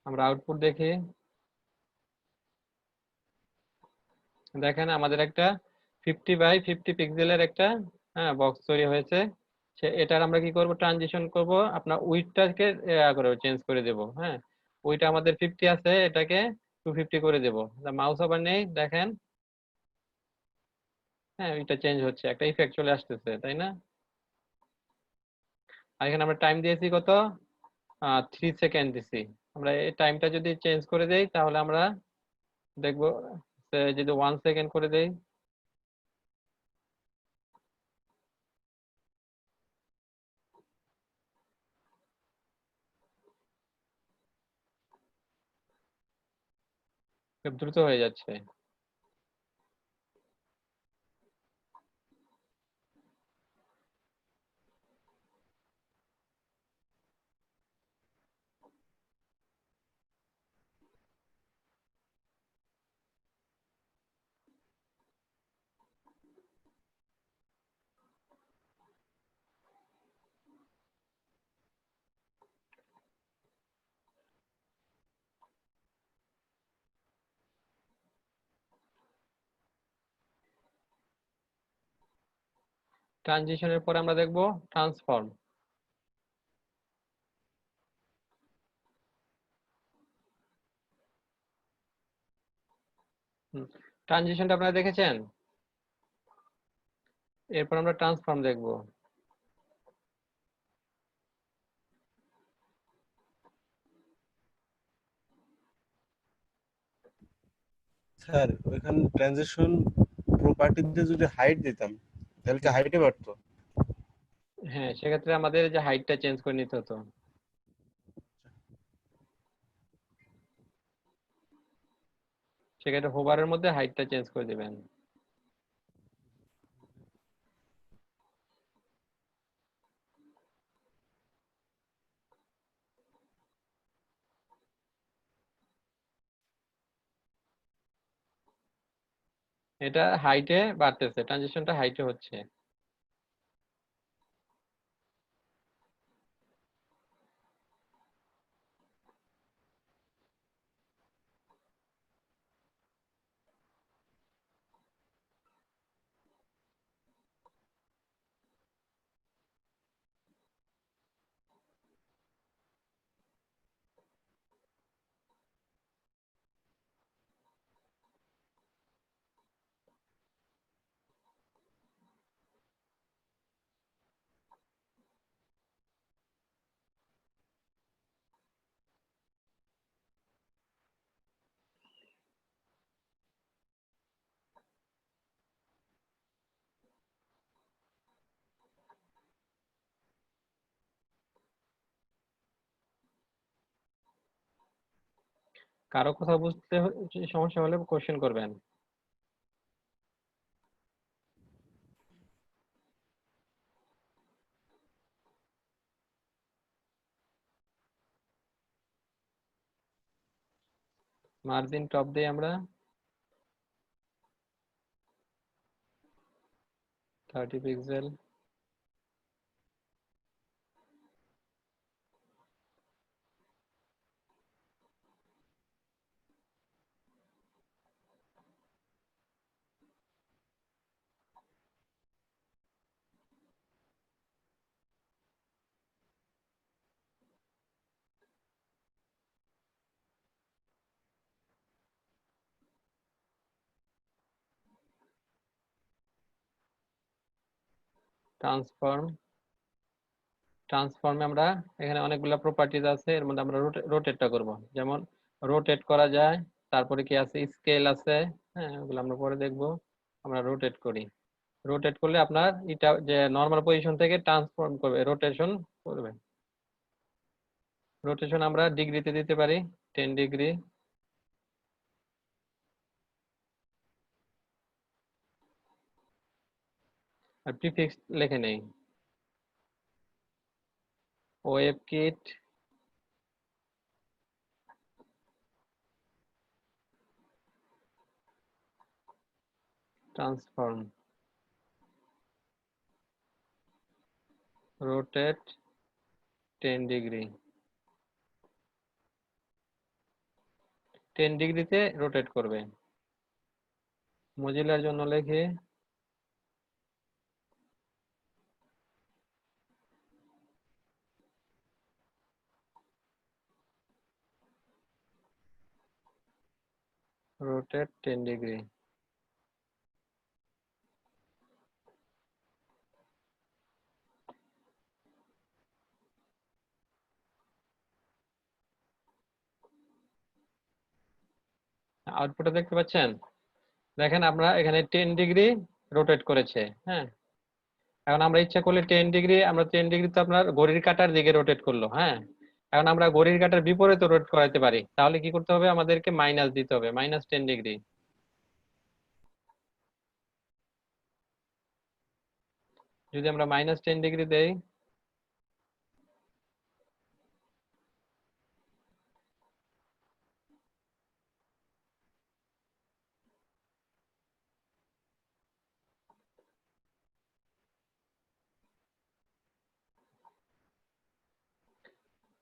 আমরা আউটপুট দেখি, দেখেন আমাদের একটা 50 বাই 50 পিক্সেলের একটা বক্স তৈরি হয়েছে। এটার আমরা কি করব, ট্রানজিশন করব, আপনার উইডথটাকে চেঞ্জ করে দেব। হ্যাঁ, ওইটা আমাদের 50 আছে, এটাকে 250 করে দেব। মাউস ওভার নেই, দেখেন, হ্যাঁ এটা চেঞ্জ হচ্ছে, একটা ইফেক্ট চলে আসতেছে, তাই না? আর এখানে আমরা টাইম দিয়েছি কত, 3 সেকেন্ড দিছি। আমরা এই টাইমটা যদি চেঞ্জ করে দেই তাহলে আমরা দেখবো, যদি 1 সেকেন্ড করে দেই, খুব দ্রুত হয়ে যাচ্ছে। ট্রানজিশনের পরে আমরা দেখব ট্রান্সফর্ম। ট্রানজিশনটা আপনারা দেখেছেন? এরপর আমরা ট্রান্সফর্ম দেখব। স্যার ওইখানে ট্রানজিশন প্রপার্টিতে যদি হাইট দিতাম তাহলে কি হাইটে বাড়তো? হ্যাঁ, সেক্ষেত্রে আমাদের যে হাইটটা চেঞ্জ করে নিতে হতো। সেক্ষেত্রে হোভারের মধ্যে হাইটটা চেঞ্জ করে দিবেন। এটা হাইটে বাড়তেছে, ট্রানজিশনটা হাইটে হচ্ছে। কারো কথা বুঝতে সমস্যা হলে কোশ্চেন করবেন। মার্জিন টপ দিয়ে আমরা 30 পিক্সেল, ট্রান্সফর্ম। ট্রান্সফর্মে আমরা এখানে অনেকগুলো প্রপার্টিজ আছে, এর মধ্যে আমরা রোটেটটা করব। যেমন রোটেট করা যায়, তারপরে কি আছে, স্কেল আছে, হ্যাঁ ওগুলো আমরা পরে দেখব। আমরা রোটেট করি, রোটেট করলে আপনার এটা যে নর্মাল পজিশন থেকে ট্রান্সফর্ম করবে, রোটেশন করবে। রোটেশন আমরা ডিগ্রিতে দিতে পারি, 10 ডিগ্রি। আর প্রিফিক্স লিখে নেই, web kit, transform, rotate 10 degree. 10 ডিগ্রিতে রোটেট করবে। মজিলার জন্য লিখে rotate 10 degree. আউটপুটে দেখতে পাচ্ছেন? দেখেন আমরা এখানে 10 ডিগ্রি রোটেট করেছে। হ্যাঁ, এখন আমরা ইচ্ছা করলে 10 ডিগ্রি, আমরা 10 ডিগ্রি তো আপনার ঘড়ির কাঁটার দিকে রোটেট করলো। হ্যাঁ, এখন আমরা ঘড়ির কাঁটার বিপরীতে রোটেট করাতে পারি। তাহলে কি করতে হবে? আমাদেরকে মাইনাস দিতে হবে, -10 ডিগ্রি। যদি আমরা -10 ডিগ্রি দেই,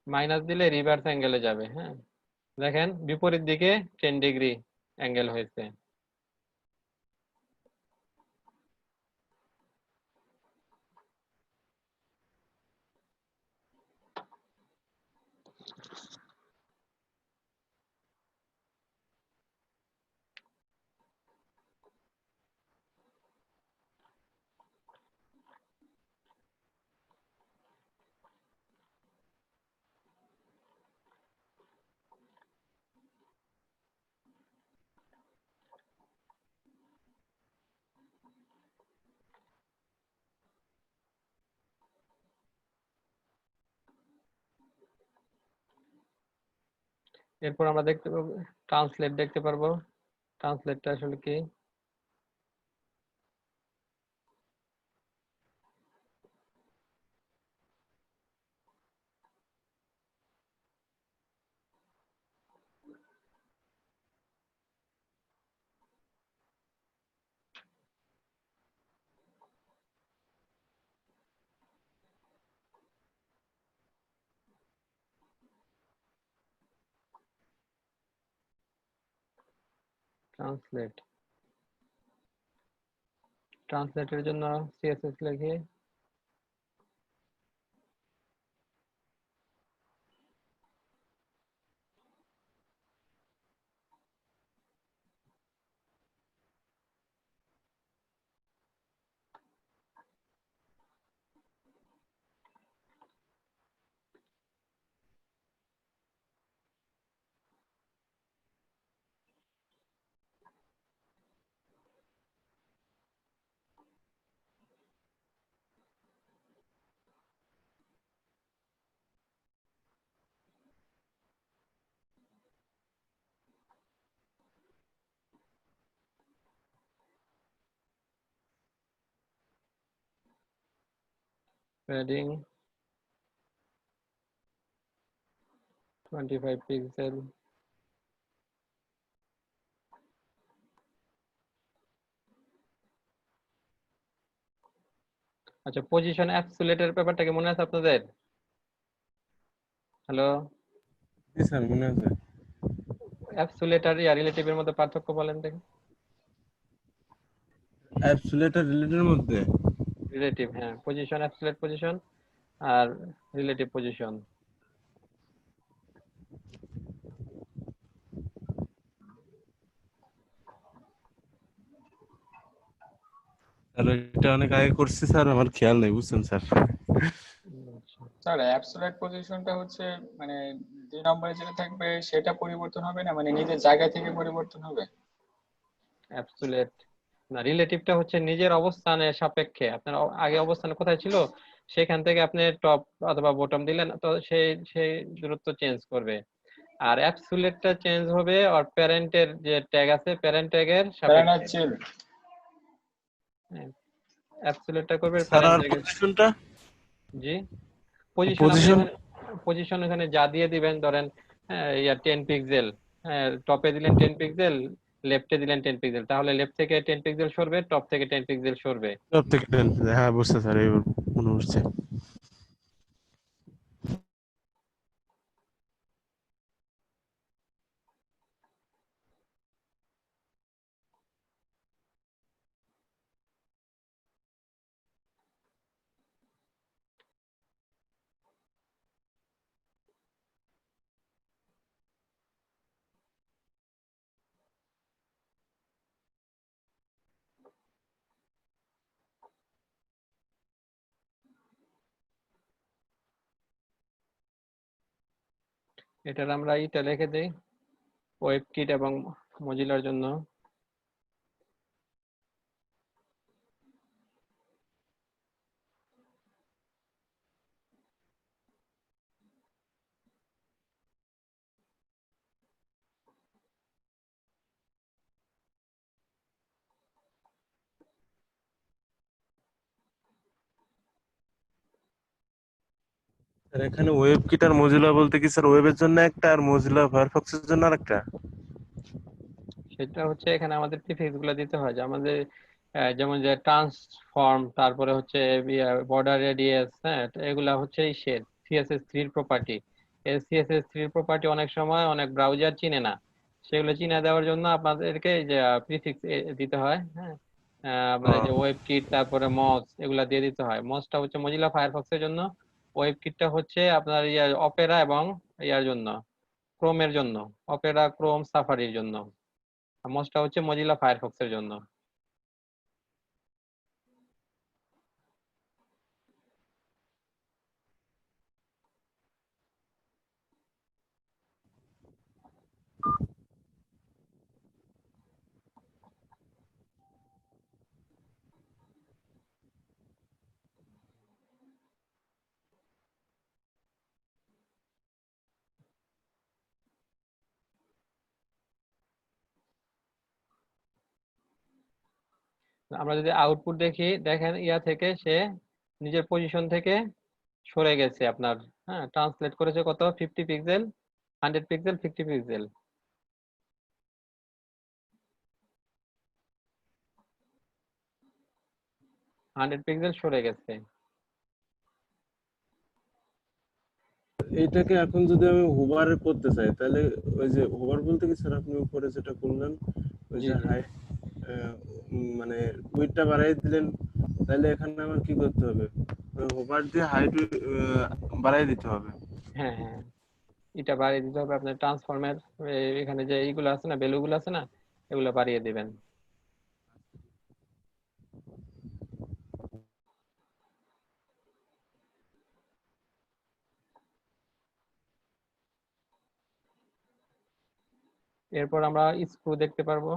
মাইনাস দিলে রিভার্স অ্যাঙ্গেলে যাবে। হ্যাঁ, দেখেন বিপরীত দিকে 10 ডিগ্রি অ্যাঙ্গেল হয়েছে। এরপর আমরা দেখতে পাবো ট্রান্সলেট, দেখতে পারবো ট্রান্সলেটটা আসলে কি। ট্রান্সলেট, ট্রান্সলেটের জন্য সিএসএস লিখি। Padding 25 pixel. আচ্ছা, পজিশন অ্যাবসোলিউটের ব্যাপারটা কি মনে আছে আপনাদের? হ্যালো, জি স্যার, মনে আছে। অ্যাবসোলিউট আর রিলেটিভের মধ্যে পার্থক্য বলেন দেখি। অ্যাবসোলিউট আর রিলেটিভের মধ্যে রিলেটিভ, হ্যাঁ, পজিশন, অ্যাবসোলিউট পজিশন আর রিলেটিভ পজিশন। স্যার এটা অনেক আগে করছি স্যার, আমার খেয়াল নেই বুঝছেন স্যার। স্যার অ্যাবসোলিউট পজিশনটা হচ্ছে মানে 2 নম্বরে যেটা থাকবে সেটা পরিবর্তন হবে না, মানে নিজের জায়গা থেকে পরিবর্তন হবে। অ্যাবসোলিউট না, রিলেটিভটা হচ্ছে নিজের অবস্থানের সাপেক্ষে। আপনার আগে অবস্থান কোথায় ছিল সেখান থেকে আপনি টপ অথবা বটম দিলেন, তো সেই সেই দূরত্ব চেঞ্জ করবে। আর অ্যাবসোলিউটটা চেঞ্জ হবে আর প্যারেন্টের যে ট্যাগ আছে, প্যারেন্ট ট্যাগের প্যারানার সাপেক্ষে। চিল। অ্যাবসোলিউটটা করবে স্যার প্যারেন্ট আর ট্যাগের। পজিশনটা, জি, পজিশন আপনি পজিশন এখানে, পজিশন এখানে যা দিয়ে দিবেন, ধরেন ইয়া 10 পিক্সেল, টপে দিলেন 10 পিক্সেল, লেফটে দিলেন 10 পিক্সেল, তাহলে লেফট থেকে 10 পিক্সেল সরবে, টপ থেকে 10 পিক্সেল সরবে। সব থেকে হ্যাঁ বুঝছে স্যার, এবার মনে হচ্ছে। এটার আমরা এটা লিখে দেই ওয়েবকিট এবং মজিলার জন্য। আর এখানে ওয়েব কিট আর মজিলা বলতে কি স্যার ওয়েবের জন্য একটা আর মজিলা ফায়ারফক্সের জন্য আরেকটা? সেটা হচ্ছে এখানে আমাদের প্রিফিক্স গুলো দিতে হয়, যে আমাদের যেমন যে ট্রান্সফর্ম, তারপরে হচ্ছে বর্ডার রেডিয়াস, হ্যাঁ, তো এগুলা হচ্ছে CSS3 প্রপার্টি। এই CSS3 প্রপার্টি অনেক সময় অনেক ব্রাউজার চিনে না, সেগুলো চিনে দেওয়ার জন্য আপনাদেরকে এই যে প্রিফিক্স দিতে হয়, হ্যাঁ। আপনার এই যে ওয়েব কিট, তারপরে মজ, এগুলা দিয়ে দিতে হয়। মজটা হচ্ছে মজিলা ফায়ারফক্সের জন্য, ওয়েব কিটটা হচ্ছে আপনার অপেরা এবং ইয়ার জন্য, ক্রোমের জন্য, অপেরা, ক্রোম, সাফারির জন্য। মজটা হচ্ছে মজিলা ফায়ারফক্সের জন্য। আমরা যদি আউটপুট দেখি, দেখেন ইয়া থেকে সে নিজের পজিশন থেকে সরে গেছে আপনার, হ্যাঁ, ট্রান্সলেট করেছে কত, 50 পিক্সেল, 100 পিক্সেল, 50 পিক্সেল, 100 পিক্সেল সরে গেছে। এইটাকে এখন যদি আমি হোভার করতে চাই তাহলে ওই যে হোভার বলতে কি স্যার আপনি উপরে যেটা করলেন ওই জি যে জি। হাইট মানে উইডথটা বাড়াই দিলেন, তাহলে এখানে আমার কি করতে হবে? হোভার দিয়ে হাইট বাড়াই দিতে হবে। হ্যাঁ হ্যাঁ, এটা বাড়িয়ে দিতে হবে আপনার ট্রান্সফর্মের, এখানে যে এইগুলো আছে না, ভ্যালুগুলো আছে না, এগুলো বাড়িয়ে দিবেন। এরপর আমরা স্ক্রু দেখতে পারবো।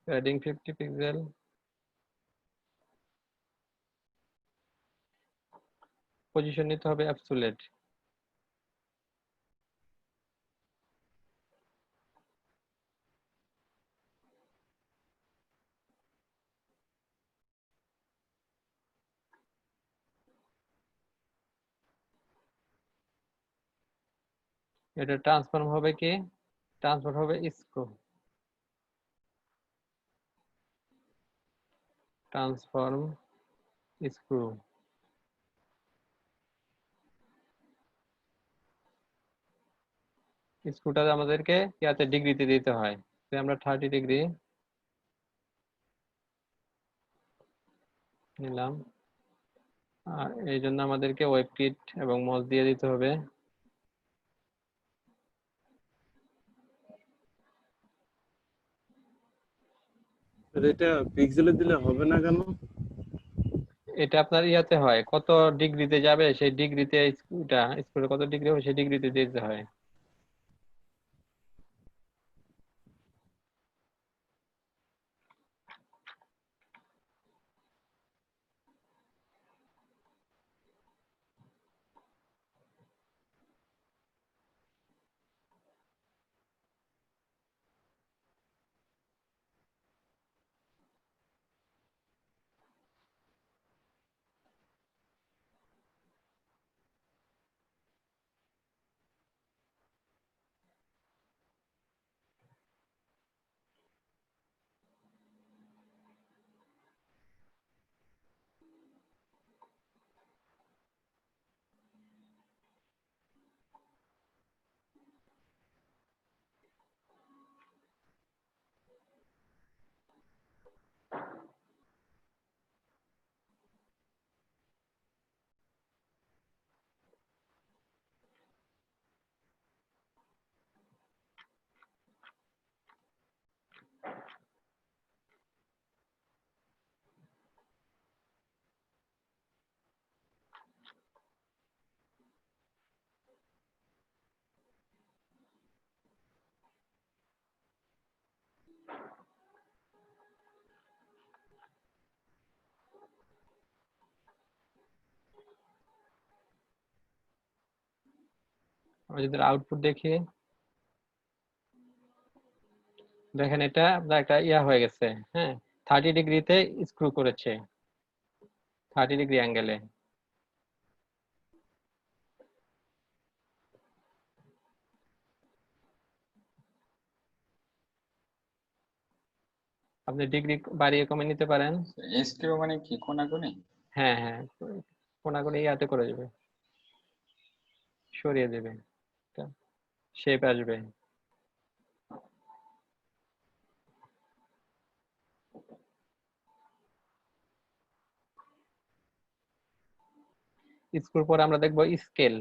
প্যাডিং 50 পিক্সেল, পজিশন নিতে হবে অ্যাবসোলিউট। এটা ট্রান্সফর্ম হবে কি, ট্রান্সফার হবে স্ক্রু, ট্রান্সফর্ম স্ক্রু। স্ক্রুটা আমাদেরকে ইয়াতে ডিগ্রিতে দিতে হয়, তো আমরা 30 ডিগ্রি নিলাম। আর এই জন্য আমাদেরকে ওয়েব কিট এবং মস দিয়ে দিতে হবে। আর এটা পিক্সেলে দিলে হবে না কেন? এটা আপনার ইয়াতে হয়, কত ডিগ্রিতে যাবে সেই ডিগ্রিতে স্ক্রুটা, স্ক্রুটা কত ডিগ্রি হবে সেই ডিগ্রিতে দিতে হয়। আমরা যদি আউটপুট দেখি, দেখেন এটা আপনার একটা ইয়া হয়ে গেছে, হ্যাঁ 30 ডিগ্রিতে স্ক্রু করেছে, 30 ডিগ্রি অ্যাঙ্গেলে। আপনি ডিগ্রি বাড়িয়ে কমে নিতে পারেন। স্ক্রু মানে কি কোনাকুনি? হ্যাঁ হ্যাঁ, কোনাকুনি ইয়াতে করে দেবে, সরিয়ে দেবে, শেপ আসবে। স্ক্রুর পরে আমরা দেখবো স্কেল।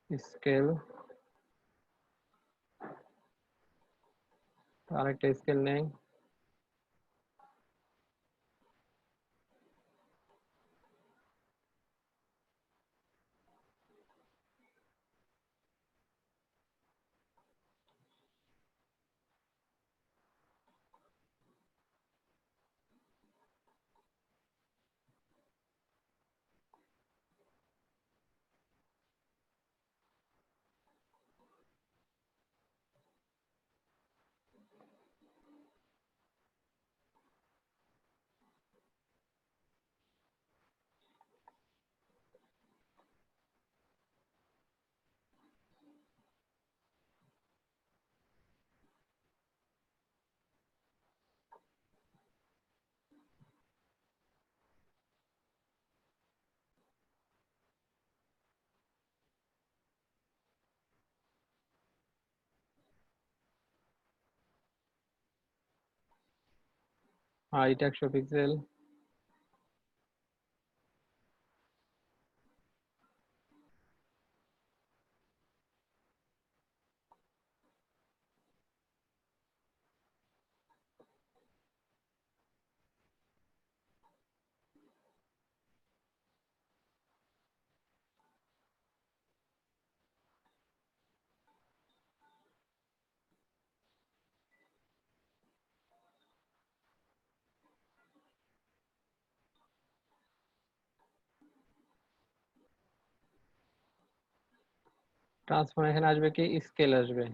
স্কেল, আরেকটা স্কেল নেই। Height 100 pixel. ট্রান্সফর্ম এখানে আসবে কি, স্কেল আসবে।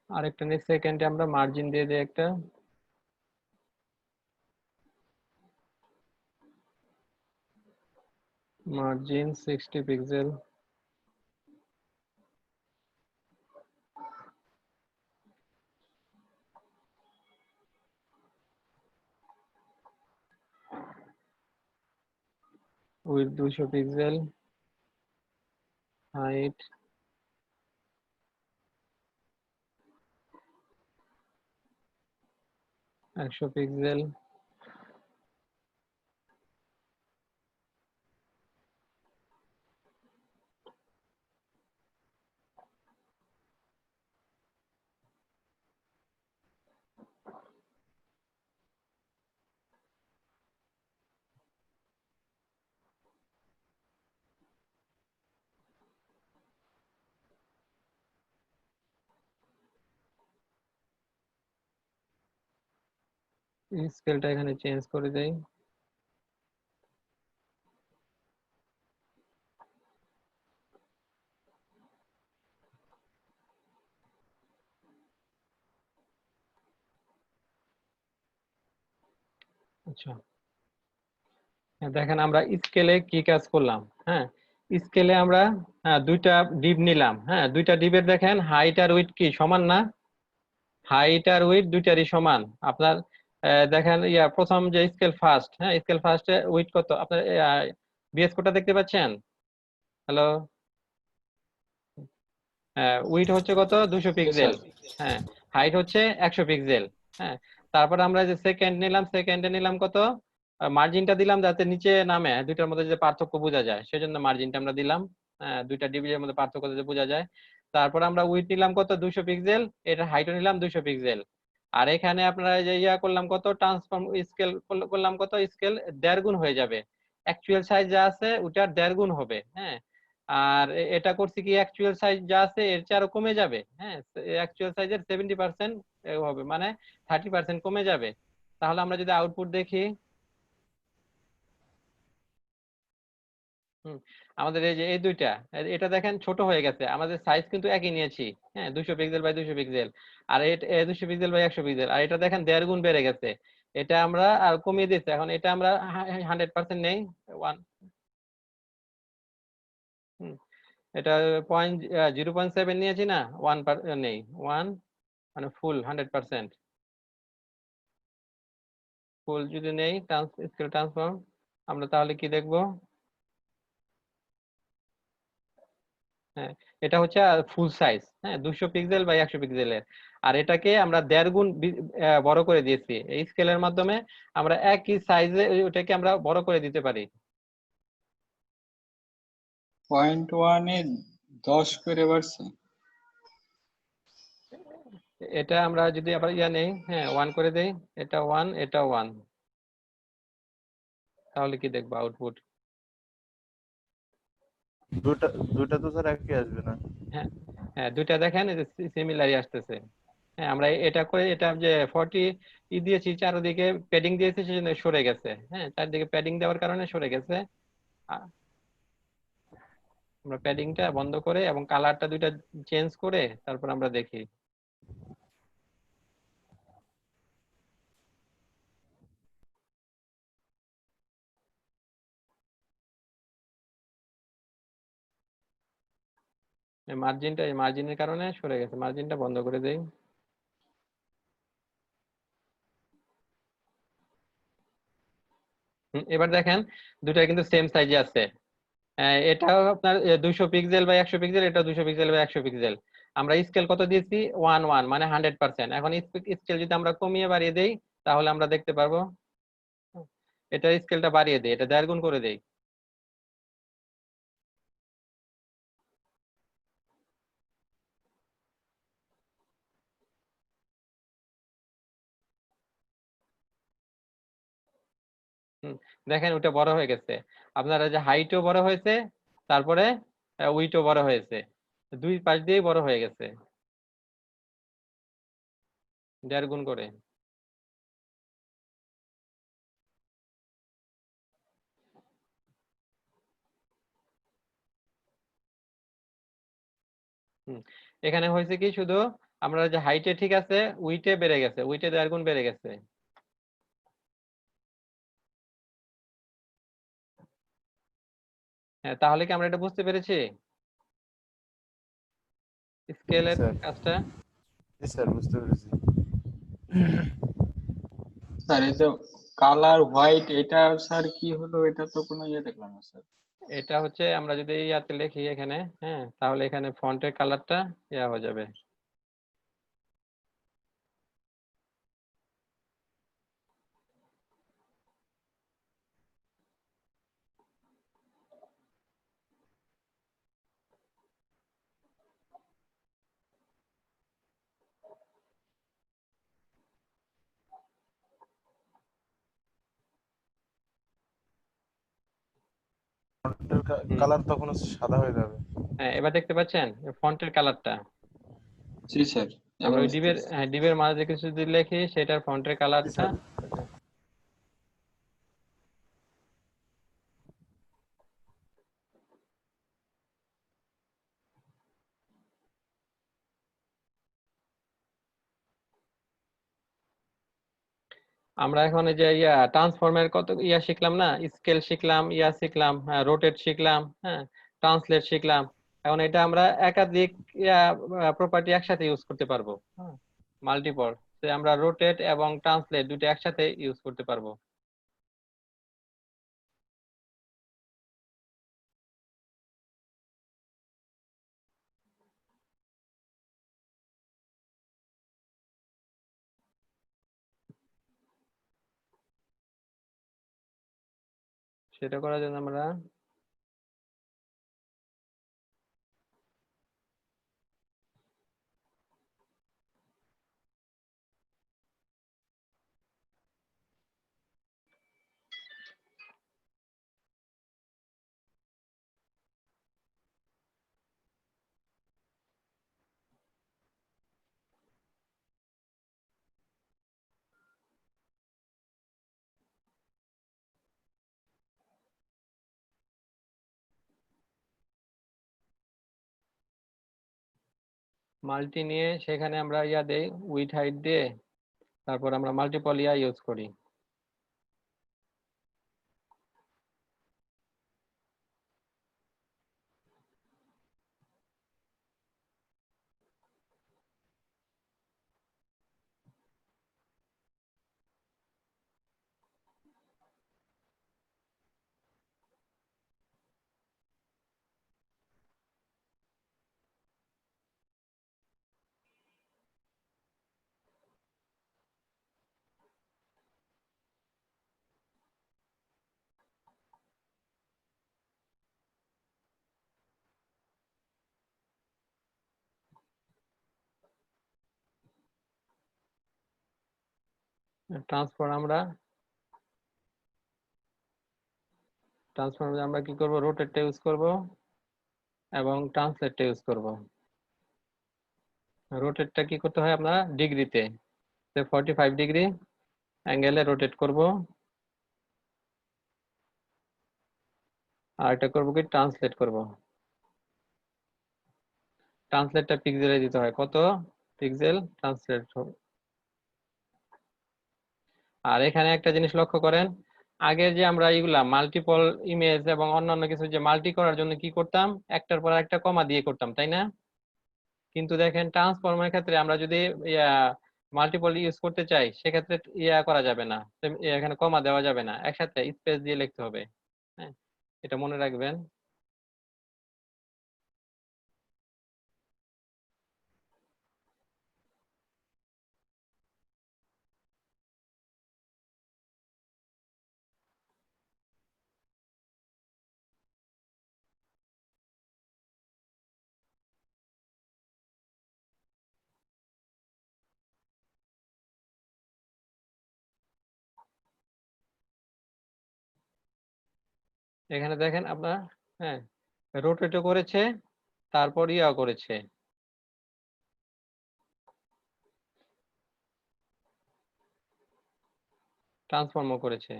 আরেকটা নিয়ে সেকেন্ডে আমরা মার্জিন দিয়ে দিই একটা, margin 60 pixel. Width 200 pixel. Height 100 pixel. স্কেলটা এখানে চেঞ্জ করে দেই। আচ্ছা, দেখেন আমরা স্কেলে কি কাজ করলাম। হ্যাঁ, স্কেলে আমরা দুইটা ডিপ নিলাম। হ্যাঁ, দুইটা ডিপের দেখেন হাইট আর উইডথ কি সমান না? হাইট আর উইডথ দুইটারই সমান। আপনার দেখেন প্রথম যে স্কেল ফার্স্ট, হ্যাঁ স্কেল ফার্স্টে উইডথ কত আপনার বিএস কোডটা দেখতে পাচ্ছেন? হ্যালো, উইডথ হচ্ছে কত? 200 পিক্সেল। হ্যাঁ, হাইট হচ্ছে 100 পিক্সেল। হ্যাঁ, তারপর আমরা যে সেকেন্ড নিলাম, সেকেন্ডে নিলাম কত? মার্জিনটা দিলাম যাতে নিচে নামে, দুইটার মধ্যে যে পার্থক্য বোঝা যায় সেজন্য মার্জিনটা আমরা দিলাম। দুইটা ডিভিজের মধ্যে পার্থক্য যাতে বোঝা যায়। তারপর আমরা উইডথ নিলাম কত? 200 পিক্সেল। এটা হাইটও নিলাম 200 পিক্সেল। আর এখানে আপনারা যে করলাম কত? ট্রান্সফর্ম স্কেল করলাম কত? স্কেল 1.5 গুণ হয়ে যাবে। অ্যাকচুয়াল সাইজ যা আছে ওটার 1.5 গুণ হবে। হ্যাঁ, আর এটা করছি কি অ্যাকচুয়াল সাইজ যা আছে এর চেয়ে আরো কমে যাবে। হ্যাঁ, অ্যাকচুয়াল সাইজের 70% হবে, মানে 30% কমে যাবে। তাহলে আমরা যদি আউটপুট দেখি, আমাদের এই যে এই দুইটা, এটা দেখেন ছোট হয়ে গেছে। আমাদের সাইজ কিন্তু একই নিয়েছি। হ্যাঁ, 200 পিক্সেল বাই 200 পিক্সেল। আর এটা 200 পিক্সেল বাই 100 পিক্সেল। আর এটা দেখেন 1.5 গুণ বেড়ে গেছে। এটা আমরা আর কমিয়ে দিচ্ছি। এখন এটা আমরা 100% নেই। ওয়ান এটা 0.7 নিয়েছি না, 1 নেই 1, মানে ফুল 100%। ফুল যদি নেই স্কেল ট্রান্সফর্ম, আমরা তাহলে কি দেখব? হ্যাঁ, এটা হচ্ছে ফুল সাইজ। হ্যাঁ, 200 পিক্সেল বাই 100 পিক্সেলের। আর এটাকে আমরা 1.5 গুণ বড় করে দিয়েছি। এই স্কেলের মাধ্যমে আমরা একই সাইজে ওটাকে আমরা বড় করে দিতে পারি। 0.1 এ 10 করে বাড়ছে। এটা আমরা যদি আবার নেই, হ্যাঁ 1 করে দেই, এটা 1 এটা 1, তাহলে কি দেখবো আউটপুট? দুটা দুটা তো স্যার একই আসবে না। হ্যাঁ, হ্যাঁ দুইটা দেখেন সিমিলারই আসতেছে। হ্যাঁ, আমরা এটা করে এটা যে 40 দিয়েছি, চারদিকে প্যাডিং দিয়েছি সেজন্য সরে গেছে। হ্যাঁ, চারদিকে প্যাডিং দেওয়ার কারণে সরে গেছে। আমরা প্যাডিংটা বন্ধ করে এবং কালারটা দুইটা চেঞ্জ করে তারপর আমরা দেখি। মার্জিনটা, এই মার্জিনের কারণে সরে গেছে। মার্জিনটা বন্ধ করে দেই। এবার দেখেন দুটা কিন্তু সেম সাইজে আছে। এটাও আপনার 200 পিক্সেল বাই 100 পিক্সেল, এটা 200 পিক্সেল বাই 100 পিক্সেল। আমরা স্কেল কত দিয়েছি? 1 মানে 100%। এখন স্কেল যদি আমরা কমিয়ে বাড়িয়ে দেই তাহলে আমরা দেখতে পারবো। এটা স্কেলটা বাড়িয়ে দেই, এটা 1.5 গুণ করে দেই। দেখেন ওটা বড় হয়ে গেছে। আপনারা যে হাইটও বড় হয়েছে, তারপরে উইটও বড় হয়েছে, দুই পাশ দিয়েই বড় হয়ে গেছে 1.5 গুণ করে। এখানে হয়েছে কি, শুধু আমরা যে হাইটে ঠিক আছে, উইটে বেড়ে গেছে, উইটে 1.5 গুণ বেড়ে গেছে। হ্যাঁ, তাহলে কি আমরা এটা বুঝতে পেরেছি স্কেলের স্যার, কাজটা? জি স্যার বুঝতে পেরেছি। স্যার এই যে কালার হোয়াইট, এটা স্যার কি হলো? এটা তো কোনো ইয়ে দেখলাম না স্যার। এটা হচ্ছে আমরা যদি ইয়াতে লিখি এখানে, হ্যাঁ তাহলে এখানে ফন্টের কালারটা হয়ে যাবে। হুম, কালার তখন সাদা হয়ে যাবে। হ্যাঁ এবার দেখতে পাচ্ছেন ফন্টের কালারটা? জি স্যার, আমরা এবার ওই বুঝতে ডিবের, পারছি। হ্যাঁ ডিবের মাঝে কিছু যদি লিখি সেটার ফন্টের জি কালারটা। স্যার। আমরা এখন এই যে ট্রান্সফর্মের কত শিখলাম না, স্কেল শিখলাম, শিখলাম, রোটেট শিখলাম, হ্যাঁ, ট্রান্সলেট শিখলাম। এখন এটা আমরা একাধিক প্রপার্টি একসাথে ইউজ করতে পারবো, হ্যাঁ, মাল্টিপল। আমরা রোটেট এবং ট্রান্সলেট দুটো একসাথে ইউজ করতে পারবো। সেটা করার জন্য আমরা মাল্টি নিয়ে সেখানে আমরা দেই উইথ হাইট দিয়ে, তারপর আমরা মাল্টিপল ইউজ করি। ট্রান্সফর্ম আমরা কি করব, রোটেটটা ইউজ করব এবং ট্রান্সলেটটা ইউজ করব। রোটেটটা কি করতে হয় আপনার ডিগ্রিতে, 45 ডিগ্রি অ্যাঙ্গেলে রোটেট করব। আর এটা করব কি ট্রান্সলেট করব। ট্রান্সলেটটা পিক্সেলে দিতে হয়, কত পিক্সেল ট্রান্সলেট হবে। আর এখানে একটা জিনিস লক্ষ্য করেন, আগে যে আমরা এইগুলা মাল্টিপল ইমেজ এবং অন্যান্য কিছু যে মাল্টি করার জন্য কি করতাম, একটার পর একটা কমা দিয়ে করতাম, তাই না? কিন্তু দেখেন ট্রান্সফর্মের ক্ষেত্রে আমরা যদি মাল্টিপল ইউজ করতে চাই, সেক্ষেত্রে করা যাবে না, এখানে কমা দেওয়া যাবে না, একসাথে স্পেস দিয়ে লিখতে হবে। হ্যাঁ, এটা মনে রাখবেন। এখানে দেখেন আপনার, হ্যাঁ, রোটেটও করেছে, তারপর করেছে, ট্রান্সফর্মও করেছে।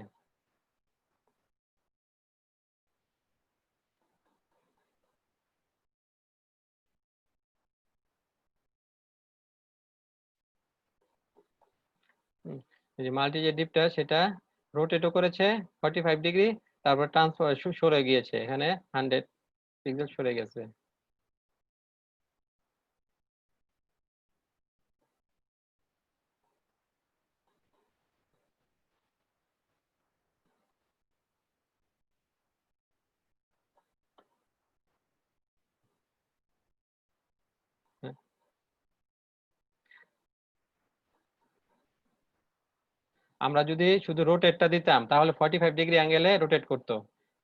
এই যে মাল্টি যে ডিপটা সেটা রোটেটও করেছে 45 ডিগ্রি, তারপর ট্রান্সফার সরে গিয়েছে, এখানে 100 পিক্সেল সরে গেছে। হ্যাঁ। আমরা যদি শুধু রোটেটটা দিতাম তাহলে 45 ডিগ্রি অ্যাঙ্গেলে রোটেট করতো।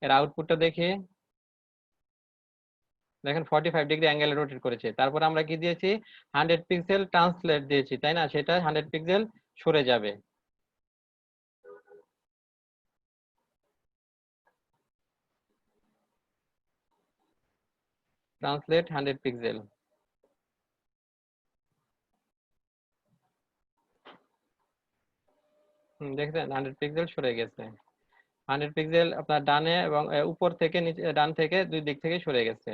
এর আউটপুটটা দেখি, দেখেন 45 ডিগ্রি অ্যাঙ্গেলে রোটেট করেছে। তারপর আমরা কি দিয়েছি, 100 পিক্সেল ট্রান্সলেট দিয়েছি, তাই না? সেটা 100 পিক্সেল সরে যাবে। ট্রান্সলেট 100 পিক্সেল, দেখছেন 100 পিক্সেল সরে গেছে। 100 পিক্সেল আপনার ডানে এবং উপর থেকে নিচে, ডান থেকে দুই দিক থেকে সরে গেছে।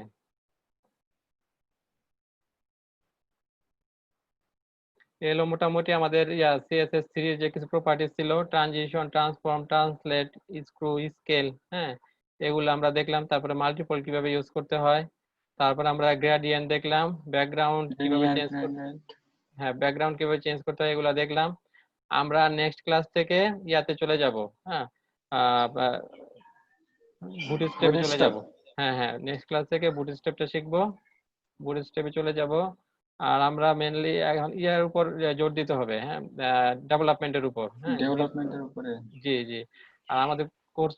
এলো মোটামুটি আমাদের সিএসএস 3 যে কিছু প্রপার্টি ছিল, transition, transform, translate, screw, scale, হ্যাঁ, এগুলো আমরা দেখলাম। তারপরে মাল্টিপল কিভাবে ইউজ করতে হয়, তারপর আমরা গ্রেডিয়েন্ট দেখলাম, ব্যাকগ্রাউন্ড কিভাবে Linear চেঞ্জ করতে, gradient, হ্যাঁ ব্যাকগ্রাউন্ড কিভাবে চেঞ্জ করতে হয় এগুলো দেখলাম। আমরা নেক্সট ক্লাস থেকে ইয়াতে চলে যাব, হ্যাঁ, বুটস্ট্র্যাপে চলে bootstrap, যাব। হ্যাঁ হ্যাঁ, নেক্সট ক্লাস থেকে বুটস্ট্র্যাপটা শিখবো, বুটস্ট্র্যাপে চলে যাব। আর আমরা মেনলি এখন ইয়ার উপর জোর দিতে হবে, হ্যাঁ, ডেভেলপমেন্টের উপর, হ্যাঁ। development এর উপরে। জি জি। আর আমাদের কোর্স